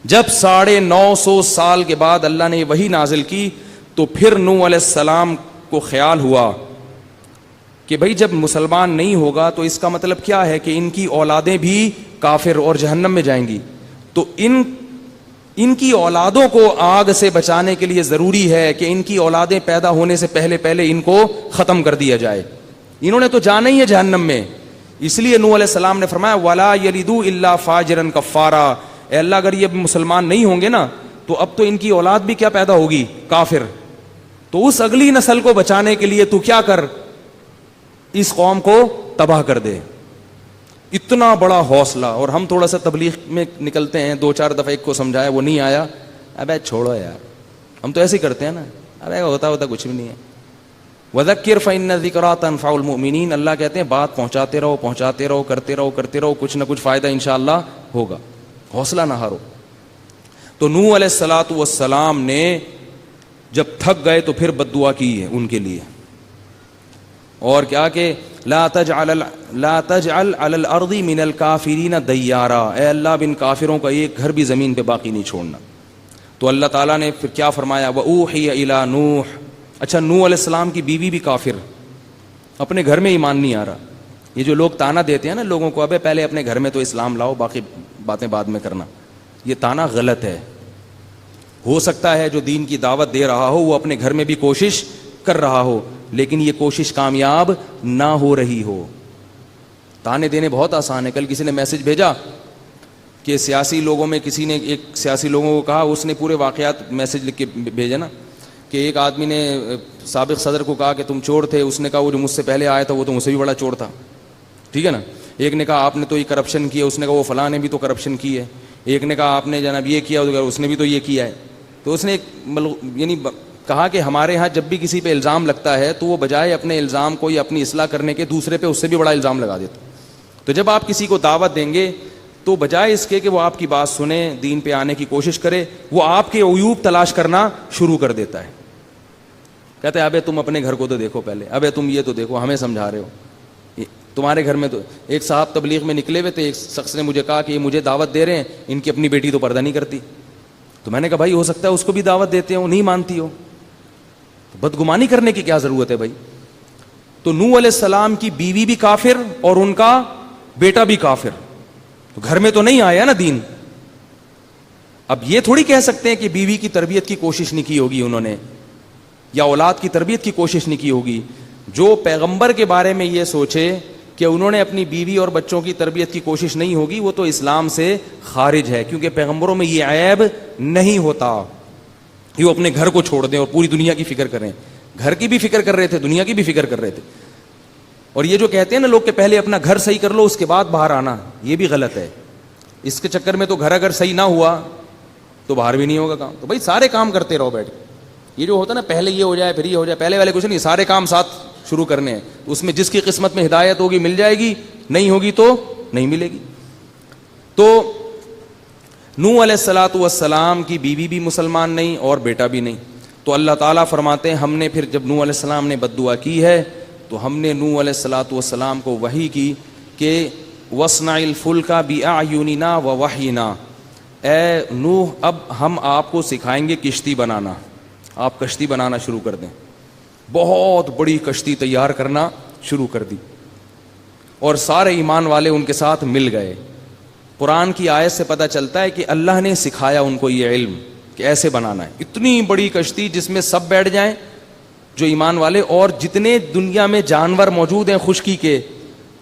A: جب 950 سال کے بعد اللہ نے وحی نازل کی تو پھر نوح علیہ السلام کو خیال ہوا کہ بھئی جب مسلمان نہیں ہوگا تو اس کا مطلب کیا ہے کہ ان کی اولادیں بھی کافر اور جہنم میں جائیں گی. تو ان کی اولادوں کو آگ سے بچانے کے لیے ضروری ہے کہ ان کی اولادیں پیدا ہونے سے پہلے پہلے ان کو ختم کر دیا جائے. انہوں نے تو جانا ہی ہے جہنم میں, اس لیے نوح علیہ السلام نے فرمایا وَلَا يَلِدُوا إِلَّا فَاجِرًا كَفَّارًا. اے اللہ اگر یہ مسلمان نہیں ہوں گے نا تو اب تو ان کی اولاد بھی کیا پیدا ہوگی, کافر. تو اس اگلی نسل کو بچانے کے لیے تو کیا کر, اس قوم کو تباہ کر دے. اتنا بڑا حوصلہ. اور ہم تھوڑا سا تبلیغ میں نکلتے ہیں, 2-4 دفعہ ایک کو سمجھایا وہ نہیں آیا, ابے چھوڑو یار, ہم تو ایسے ہی کرتے ہیں نا, ابے ہوتا کچھ بھی نہیں ہے. وَذَكِّرْ فَإِنَّ الذِّكْرَىٰ تَنفَعُ الْمُؤْمِنِينَ. اللہ کہتے ہیں بات پہنچاتے رہو, کرتے رہو, کچھ نہ کچھ فائدہ انشاءاللہ ہوگا. حوصلہ نہ ہارو. تو نوح علیہ الصلوۃ والسلام نے جب تھک گئے تو پھر بددعا کی ہے ان کے لیے, اور کیا کہ لا تجعل علی الارض من الکافرین دیارا. اے اللہ اب ان کافروں کا ایک گھر بھی زمین پہ باقی نہیں چھوڑنا. تو اللہ تعالیٰ نے پھر کیا فرمایا, وَأُوحِيَ إِلَىٰ نوح. اچھا نوح علیہ السلام کی بیوی بھی کافر, اپنے گھر میں ایمان نہیں آ رہا. یہ جو لوگ تانا دیتے ہیں نا لوگوں کو, ابے پہلے اپنے گھر میں تو اسلام لاؤ, باقی باتیں بعد میں کرنا, یہ تانا غلط ہے. ہو سکتا ہے جو دین کی دعوت دے رہا ہو وہ اپنے گھر میں بھی کوشش کر رہا ہو, لیکن یہ کوشش کامیاب نہ ہو رہی ہو. تانے دینے بہت آسان ہے. کل کسی نے میسج بھیجا کہ سیاسی لوگوں میں کسی نے ایک سیاسی لوگوں کو کہا, اس نے پورے واقعات میسج لکھ کے بھیجا نا, کہ ایک آدمی نے سابق صدر کو کہا کہ تم چور تھے, اس نے کہا وہ جو مجھ سے پہلے آیا تھا وہ تو مجھ سے بھی بڑا چور تھا, ٹھیک ہے نا. ایک نے کہا آپ نے تو یہ کرپشن کیا, اس نے کہا وہ فلاں نے بھی تو کرپشن کی ہے. ایک نے کہا آپ نے جناب یہ کیا, اس نے بھی تو یہ کیا ہے. تو اس نے یعنی کہا کہ ہمارے ہاں جب بھی کسی پہ الزام لگتا ہے تو وہ بجائے اپنے الزام کو یا اپنی اصلاح کرنے کے دوسرے پہ اس سے بھی بڑا الزام لگا دیتا. تو جب آپ کسی کو دعوت دیں گے تو بجائے اس کے کہ وہ آپ کی بات سنے, دین پہ آنے کی کوشش کرے, وہ آپ کے عیوب تلاش کرنا شروع کر دیتا ہے. کہتے ہیں ابے تم اپنے گھر کو تو دیکھو پہلے, ابے تم یہ تو دیکھو, ہمیں سمجھا رہے ہو, تمہارے گھر میں تو. ایک صاحب تبلیغ میں نکلے ہوئے تھے, ایک شخص نے مجھے کہا کہ یہ مجھے دعوت دے رہے ہیں, ان کی اپنی بیٹی تو پردہ نہیں کرتی. تو میں نے کہا بھائی ہو سکتا ہے اس کو بھی دعوت دیتے ہو, نہیں مانتی ہو, بدگمانی کرنے کی کیا ضرورت ہے بھائی. تو نوح علیہ السلام کی بیوی بھی کافر اور ان کا بیٹا بھی کافر, تو گھر میں تو نہیں آیا نا دین. اب یہ تھوڑی کہہ سکتے ہیں کہ بیوی کی تربیت کی کوشش نہیں کی ہوگی انہوں نے, یا اولاد کی تربیت کی کوشش نہیں کی ہوگی. جو پیغمبر کے بارے میں یہ سوچے کہ انہوں نے اپنی بیوی اور بچوں کی تربیت کی کوشش نہیں ہوگی, وہ تو اسلام سے خارج ہے, کیونکہ پیغمبروں میں یہ عیب نہیں ہوتا کہ وہ اپنے گھر کو چھوڑ دیں اور پوری دنیا کی فکر کریں. گھر کی بھی فکر کر رہے تھے, دنیا کی بھی فکر کر رہے تھے. اور یہ جو کہتے ہیں نا لوگ کہ پہلے اپنا گھر صحیح کر لو اس کے بعد باہر آنا, یہ بھی غلط ہے. اس کے چکر میں تو گھر اگر صحیح نہ ہوا تو باہر بھی نہیں ہوگا کام. تو بھائی سارے کام کرتے رہو بیٹھ کے. یہ جو ہوتا ہے نا پہلے یہ ہو جائے پھر یہ ہو جائے, پہلے والے کچھ نہیں, سارے کام ساتھ شروع کرنے ہیں. اس میں جس کی قسمت میں ہدایت ہوگی مل جائے گی, نہیں ہوگی تو نہیں ملے گی. تو نوح علیہ الصلوۃ والسلام کی بیوی بھی مسلمان نہیں اور بیٹا بھی نہیں. تو اللہ تعالیٰ فرماتے ہیں ہم نے پھر جب نوح علیہ السلام نے بد دعا کی ہے تو ہم نے نوح علیہ الصلوۃ والسلام کو وحی کی کہ وَاصْنَعِ الْفُلْكَ بِأَعْيُنِنَا وَوَحْيِنَا, اے نوح اب ہم آپ کو سکھائیں گے کشتی بنانا, آپ کشتی بنانا شروع کر دیں. بہت بڑی کشتی تیار کرنا شروع کر دی اور سارے ایمان والے ان کے ساتھ مل گئے. قرآن کی آیت سے پتہ چلتا ہے کہ اللہ نے سکھایا ان کو یہ علم کہ ایسے بنانا ہے. اتنی بڑی کشتی جس میں سب بیٹھ جائیں جو ایمان والے, اور جتنے دنیا میں جانور موجود ہیں خشکی کے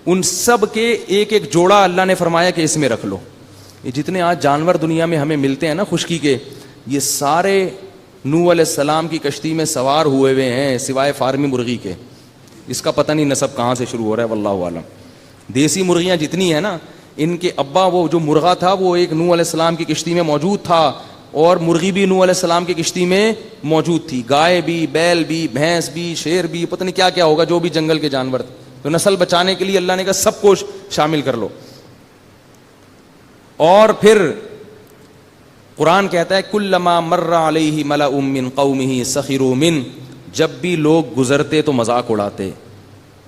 A: ان سب کے ایک ایک جوڑا اللہ نے فرمایا کہ اس میں رکھ لو. یہ جتنے آج جانور دنیا میں ہمیں ملتے ہیں نا خشکی کے, یہ سارے نوح علیہ السلام کی کشتی میں سوار ہوئے ہیں سوائے فارمی مرغی کے. اس کا پتہ نہیں نسب کہاں سے شروع ہو رہا ہے واللہ عالم. دیسی مرغیاں جتنی ہیں نا ان کے ابا وہ جو مرغا تھا وہ ایک نوح علیہ السلام کی کشتی میں موجود تھا, اور مرغی بھی نوح علیہ السلام کی کشتی میں موجود تھی, گائے بھی, بیل بھی, بھینس بھی, شیر بھی, پتہ نہیں کیا کیا ہوگا جو بھی جنگل کے جانور تھے. تو نسل بچانے کے لیے اللہ نے کہا سب کو شامل کر لو. اور پھر قرآن کہتا ہے کلما مر علیہ ملأ من قومہ سخروا منہ, جب بھی لوگ گزرتے تو مذاق اڑاتے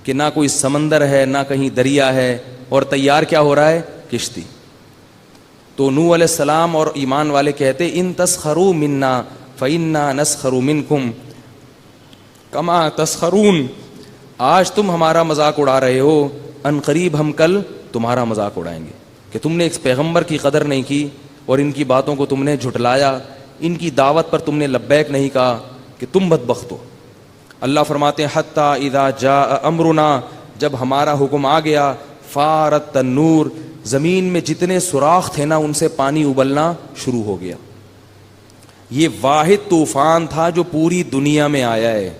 A: کہ نہ کوئی سمندر ہے نہ کہیں دریا ہے, اور تیار کیا ہو رہا ہے کشتی. تو نوح علیہ السلام اور ایمان والے کہتے ان تسخروا منا فإنا نسخر منکم کما تسخرون, آج تم ہمارا مذاق اڑا رہے ہو, ان قریب ہم کل تمہارا مذاق اڑائیں گے. کہ تم نے ایک پیغمبر کی قدر نہیں کی اور ان کی باتوں کو تم نے جھٹلایا, ان کی دعوت پر تم نے لبیک نہیں کہا, کہ تم بدبخت ہو. اللہ فرماتے ہیں حتی اذا جاء امرنا, جب ہمارا حکم آ گیا, فارت النور, زمین میں جتنے سوراخ تھے نا ان سے پانی ابلنا شروع ہو گیا. یہ واحد طوفان تھا جو پوری دنیا میں آیا ہے,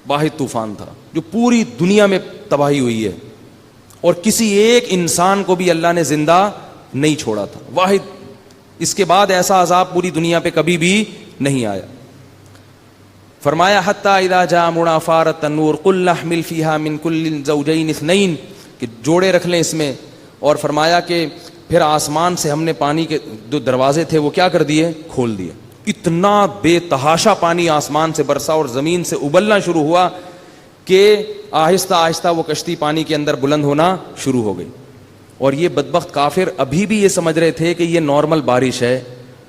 A: واحد طوفان تھا جو پوری دنیا میں تباہی ہوئی ہے, اور کسی ایک انسان کو بھی اللہ نے زندہ نہیں چھوڑا تھا, واحد. اس کے بعد ایسا عذاب پوری دنیا پہ کبھی بھی نہیں آیا. فرمایا حتی اذا جاء امرنا فارت النور قل نحمل فیہا من کل زوجین اثنین, کہ جوڑے رکھ لیں اس میں. اور فرمایا کہ پھر آسمان سے ہم نے پانی کے جو دروازے تھے وہ کیا کر دیے, کھول دیے. اتنا بے تحاشا پانی آسمان سے برسا اور زمین سے ابلنا شروع ہوا کہ آہستہ آہستہ وہ کشتی پانی کے اندر بلند ہونا شروع ہو گئی. اور یہ بدبخت کافر ابھی بھی یہ سمجھ رہے تھے کہ یہ نارمل بارش ہے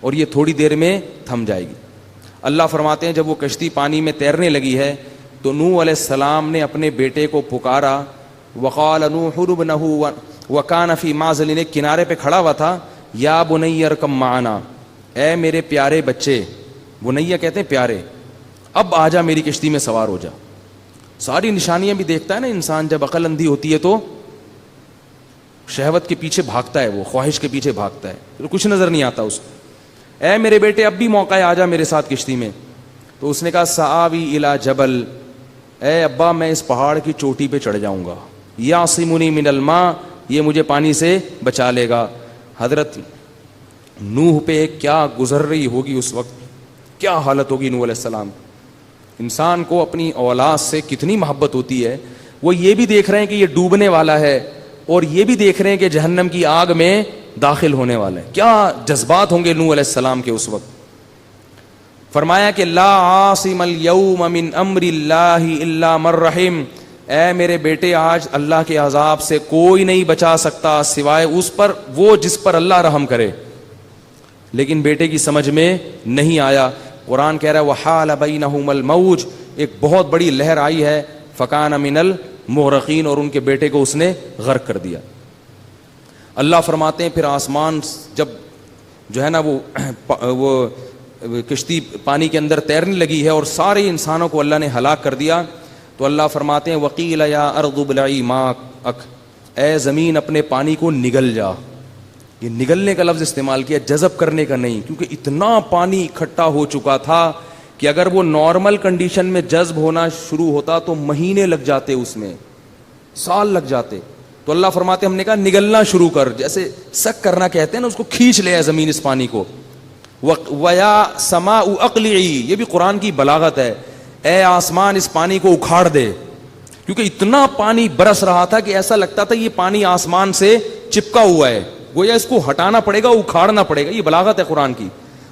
A: اور یہ تھوڑی دیر میں تھم جائے گی. اللہ فرماتے ہیں جب وہ کشتی پانی میں تیرنے لگی ہے تو نوح علیہ السلام نے اپنے بیٹے کو پکارا. وقال نوح ابنہ وکان فی معزل, ایک کنارے پہ کھڑا ہوا تھا, یا بنی ارکب معنا, اے میرے پیارے بچے, بنیا کہتے ہیں پیارے, اب آ جا میری کشتی میں سوار ہو جا. ساری نشانیاں بھی دیکھتا ہے نا انسان, جب عقل اندھی ہوتی ہے تو شہوت کے پیچھے بھاگتا ہے, وہ خواہش کے پیچھے بھاگتا ہے, تو کچھ نظر نہیں آتا اس کو. اے میرے بیٹے اب بھی موقع ہے, آ جا میرے ساتھ کشتی میں. تو اس نے کہا سآوی الی جبل, اے ابا میں اس پہاڑ کی چوٹی پہ چڑھ جاؤں گا, یعصمنی من الماء, یہ مجھے پانی سے بچا لے گا. حضرت نوح پہ کیا گزر رہی ہوگی اس وقت, کیا حالت ہوگی نوح علیہ السلام. انسان کو اپنی اولاد سے کتنی محبت ہوتی ہے, وہ یہ بھی دیکھ رہے ہیں کہ یہ ڈوبنے والا ہے اور یہ بھی دیکھ رہے ہیں کہ جہنم کی آگ میں داخل ہونے والا ہے. کیا جذبات ہوں گے نوح علیہ السلام کے اس وقت. فرمایا کہ لا عاصم اليوم من امر اللہ الا من رحم, اے میرے بیٹے آج اللہ کے عذاب سے کوئی نہیں بچا سکتا سوائے اس پر وہ جس پر اللہ رحم کرے. لیکن بیٹے کی سمجھ میں نہیں آیا. قرآن کہہ رہا ہے وحال بینہم الموج, ایک بہت بڑی لہر آئی ہے, فکان من المغرقین, اور ان کے بیٹے کو اس نے غرق کر دیا. اللہ فرماتے ہیں پھر آسمان جب جو ہے نا وہ کشتی پانی کے اندر تیرنے لگی ہے اور سارے انسانوں کو اللہ نے ہلاک کر دیا. تو اللہ فرماتے ہیں وقیل یا ارض ابلعی ماءک، اے زمین اپنے پانی کو نگل جا. یہ نگلنے کا لفظ استعمال کیا، جذب کرنے کا نہیں، کیونکہ اتنا پانی اکٹھا ہو چکا تھا کہ اگر وہ نارمل کنڈیشن میں جذب ہونا شروع ہوتا تو مہینے لگ جاتے، اس میں سال لگ جاتے. تو اللہ فرماتے ہم نے کہا نگلنا شروع کر، جیسے سک کرنا کہتے ہیں نا، اس کو کھینچ لے زمین اس پانی کو. وَيَا سَمَاءُ أَقْلِعِي، یہ بھی قرآن کی بلاغت ہے، اے آسمان اس پانی کو اکھاڑ دے. کیونکہ اتنا پانی برس رہا تھا کہ ایسا لگتا تھا یہ پانی آسمان سے چپکا ہوا ہے، گویا اس کو ہٹانا پڑے گا، اکھاڑنا پڑے گا. یہ بلاغت ہے قرآن کی.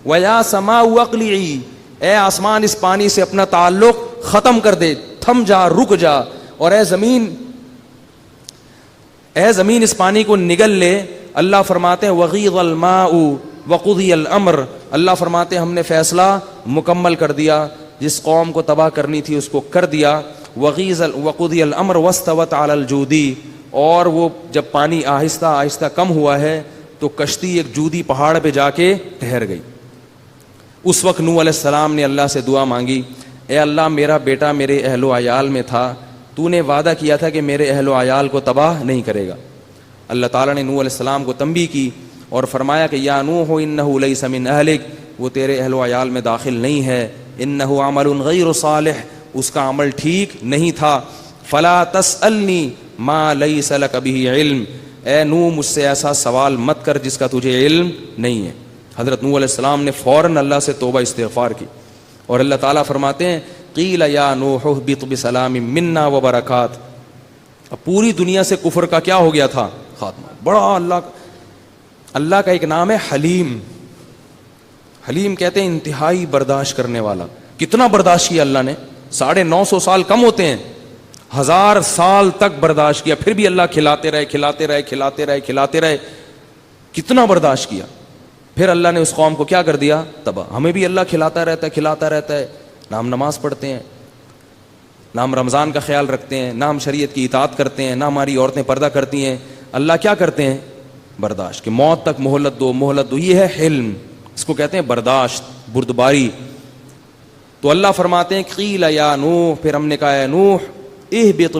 A: وَيَا سَمَاءُ أَقْلِعِي، اے آسمان اس پانی سے اپنا تعلق ختم کر دے، تھم جا، رک جا. اور اے زمین اس پانی کو نگل لے. اللہ فرماتے ہیں وَغِيضَ الْمَاءُ وَقُضِيَ الْأَمْرُ، اللہ فرماتے ہیں ہم نے فیصلہ مکمل کر دیا، جس قوم کو تباہ کرنی تھی اس کو کر دیا. وَقُضِيَ الْأَمْرُ وَاسْتَوَتْ عَلَى الْجُودِ، اور وہ جب پانی آہستہ آہستہ کم ہوا ہے تو کشتی ایک جودی پہاڑ پہ جا کے ٹھہر گئی. اس وقت نوح علیہ السلام نے اللہ سے دعا مانگی، اے اللہ میرا بیٹا میرے اہل و عیال میں تھا، تو نے وعدہ کیا تھا کہ میرے اہل و عیال کو تباہ نہیں کرے گا. اللہ تعالیٰ نے نوح علیہ السلام کو تنبیہ کی اور فرمایا کہ یا نوح انہ لیس من اہلک، وہ تیرے اہل و عیال میں داخل نہیں ہے. انہ عمل غیر صالح، اس کا عمل ٹھیک نہیں تھا. فلا تسألنی ما لیس لک بہ علم، اے نوح مجھ سے ایسا سوال مت کر جس کا تجھے علم نہیں ہے. حضرت نوح علیہ السلام نے فوراً اللہ سے توبہ استغفار کی. اور اللہ تعالیٰ فرماتے ہیں قیل یا نوح اہبط بسلام منا وبرکات. اب پوری دنیا سے کفر کا کیا ہو گیا تھا؟ خاتمہ. بڑا اللہ کا ایک نام ہے حلیم. حلیم کہتے ہیں انتہائی برداشت کرنے والا. کتنا برداشت کیا اللہ نے؟ 950 سال کم ہوتے ہیں، 1000 سال تک برداشت کیا، پھر بھی اللہ کھلاتے رہے. کتنا برداشت کیا. پھر اللہ نے اس قوم کو کیا کر دیا؟ تباہ. ہمیں بھی اللہ کھلاتا رہتا ہے. نہ ہم نماز پڑھتے ہیں، نہ ہم رمضان کا خیال رکھتے ہیں، نہ ہم شریعت کی اطاعت کرتے ہیں، نہ ہماری عورتیں پردہ کرتی ہیں. اللہ کیا کرتے ہیں؟ برداشت، کہ موت تک مہلت دو. یہ ہے حلم، اس کو کہتے ہیں برداشت، بردباری. تو اللہ فرماتے ہیں قیل یا نوح، پھر ہم نے کہا اے نوح اہبط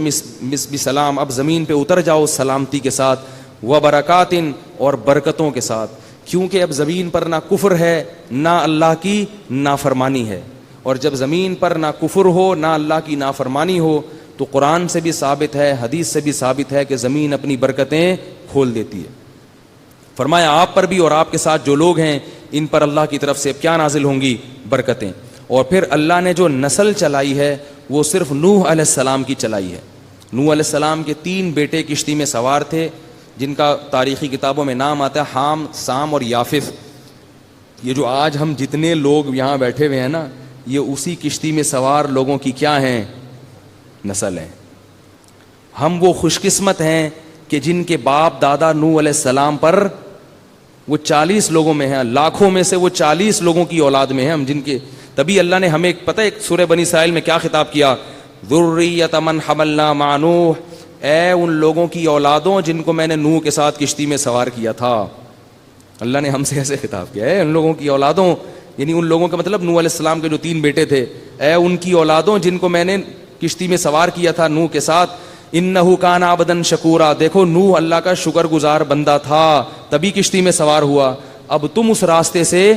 A: بسلام، اب زمین پہ اتر جاؤ سلامتی کے ساتھ، وبرکات، اور برکتوں کے ساتھ. کیونکہ اب زمین پر نہ کفر ہے نہ اللہ کی نافرمانی ہے. اور جب زمین پر نہ کفر ہو نہ اللہ کی نافرمانی ہو تو قرآن سے بھی ثابت ہے، حدیث سے بھی ثابت ہے کہ زمین اپنی برکتیں کھول دیتی ہے. فرمایا آپ پر بھی اور آپ کے ساتھ جو لوگ ہیں ان پر اللہ کی طرف سے کیا نازل ہوں گی؟ برکتیں. اور پھر اللہ نے جو نسل چلائی ہے وہ صرف نوح علیہ السلام کی چلائی ہے. نوح علیہ السلام کے 3 بیٹے کشتی میں سوار تھے جن کا تاریخی کتابوں میں نام آتا ہے حام، سام اور یافث. یہ جو آج ہم جتنے لوگ یہاں بیٹھے ہوئے ہیں نا، یہ اسی کشتی میں سوار لوگوں کی کیا ہیں؟ نسل ہیں. ہم وہ خوش قسمت ہیں کہ جن کے باپ دادا نوح علیہ السلام پر وہ 40 لوگوں میں ہیں، لاکھوں میں سے وہ 40 لوگوں کی اولاد میں ہیں ہم، جن کے تبھی اللہ نے ہمیں پتہ ہے سورہ بنی اسرائیل میں کیا خطاب کیا؟ ذریۃ من حملنا مع نوح، اے ان لوگوں کی اولادوں جن کو میں نے نوح کے ساتھ کشتی میں سوار کیا تھا. اللہ نے ہم سے ایسے خطاب کیا ہے، ان لوگوں کی اولادوں، یعنی ان لوگوں کا مطلب نوح علیہ السلام کے جو 3 بیٹے تھے، اے ان کی اولادوں جن کو میں نے کشتی میں سوار کیا تھا نوح کے ساتھ. انہ کان عبدا شکورا، دیکھو نوح اللہ کا شکر گزار بندہ تھا تبھی کشتی میں سوار ہوا. اب تم اس راستے سے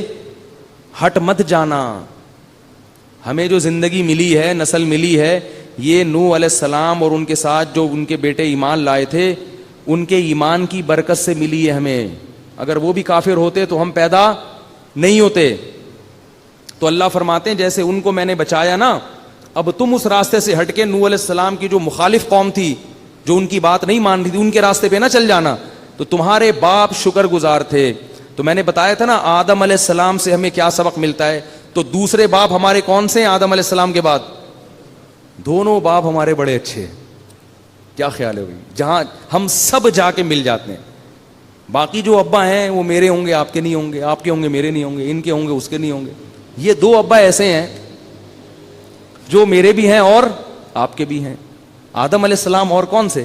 A: ہٹ مت جانا. ہمیں جو زندگی ملی ہے، نسل ملی ہے، یہ نوح علیہ السلام اور ان کے ساتھ جو ان کے بیٹے ایمان لائے تھے ان کے ایمان کی برکت سے ملی ہے ہمیں. اگر وہ بھی کافر ہوتے تو ہم پیدا نہیں ہوتے. تو اللہ فرماتے ہیں جیسے ان کو میں نے بچایا نا، اب تم اس راستے سے ہٹ کے نوح علیہ السلام کی جو مخالف قوم تھی، جو ان کی بات نہیں مان رہی تھی، ان کے راستے پہ نہ چل جانا. تو تمہارے باپ شکر گزار تھے. تو میں نے بتایا تھا نا آدم علیہ السلام سے ہمیں کیا سبق ملتا ہے. تو دوسرے باپ ہمارے کون سے ہیں آدم علیہ السلام کے بعد؟ دونوں باپ ہمارے بڑے اچھے. کیا خیال ہے بھائی؟ جہاں ہم سب جا کے مل جاتے ہیں. باقی جو ابا ہیں وہ میرے ہوں گے، آپ کے نہیں ہوں گے، آپ کے ہوں گے میرے نہیں ہوں گے، ان کے ہوں گے اس کے نہیں ہوں گے. یہ 2 ابا ایسے ہیں جو میرے بھی ہیں اور آپ کے بھی ہیں. آدم علیہ السلام اور کون سے؟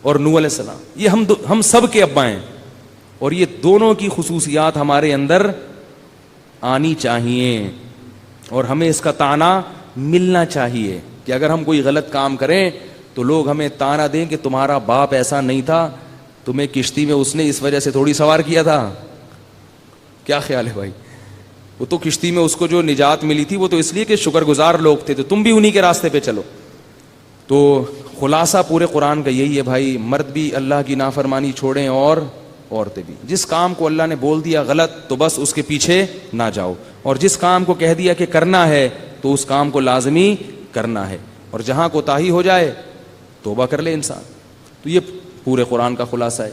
A: اور نوح علیہ السلام. یہ ہم سب کے ابا ہیں. اور یہ دونوں کی خصوصیات ہمارے اندر آنی چاہیے اور ہمیں اس کا طعنہ ملنا چاہیے کہ اگر ہم کوئی غلط کام کریں تو لوگ ہمیں طعنہ دیں کہ تمہارا باپ ایسا نہیں تھا, تمہیں کشتی میں اس نے اس وجہ سے تھوڑی سوار کیا تھا. کیا خیال ہے بھائی؟ وہ تو کشتی میں اس کو جو نجات ملی تھی وہ تو اس لیے کہ شکر گزار لوگ تھے, تو تم بھی انہی کے راستے پہ چلو. تو خلاصہ پورے قرآن کا یہی ہے بھائی, مرد بھی اللہ کی نافرمانی چھوڑیں اور عورتیں بھی. جس کام کو اللہ نے بول دیا غلط تو بس اس کے پیچھے نہ جاؤ, اور جس کام کو کہہ دیا کہ کرنا ہے تو اس کام کو لازمی کرنا ہے, اور جہاں کوتاہی ہو جائے توبہ کر لے انسان. تو یہ پورے قرآن کا خلاصہ ہے.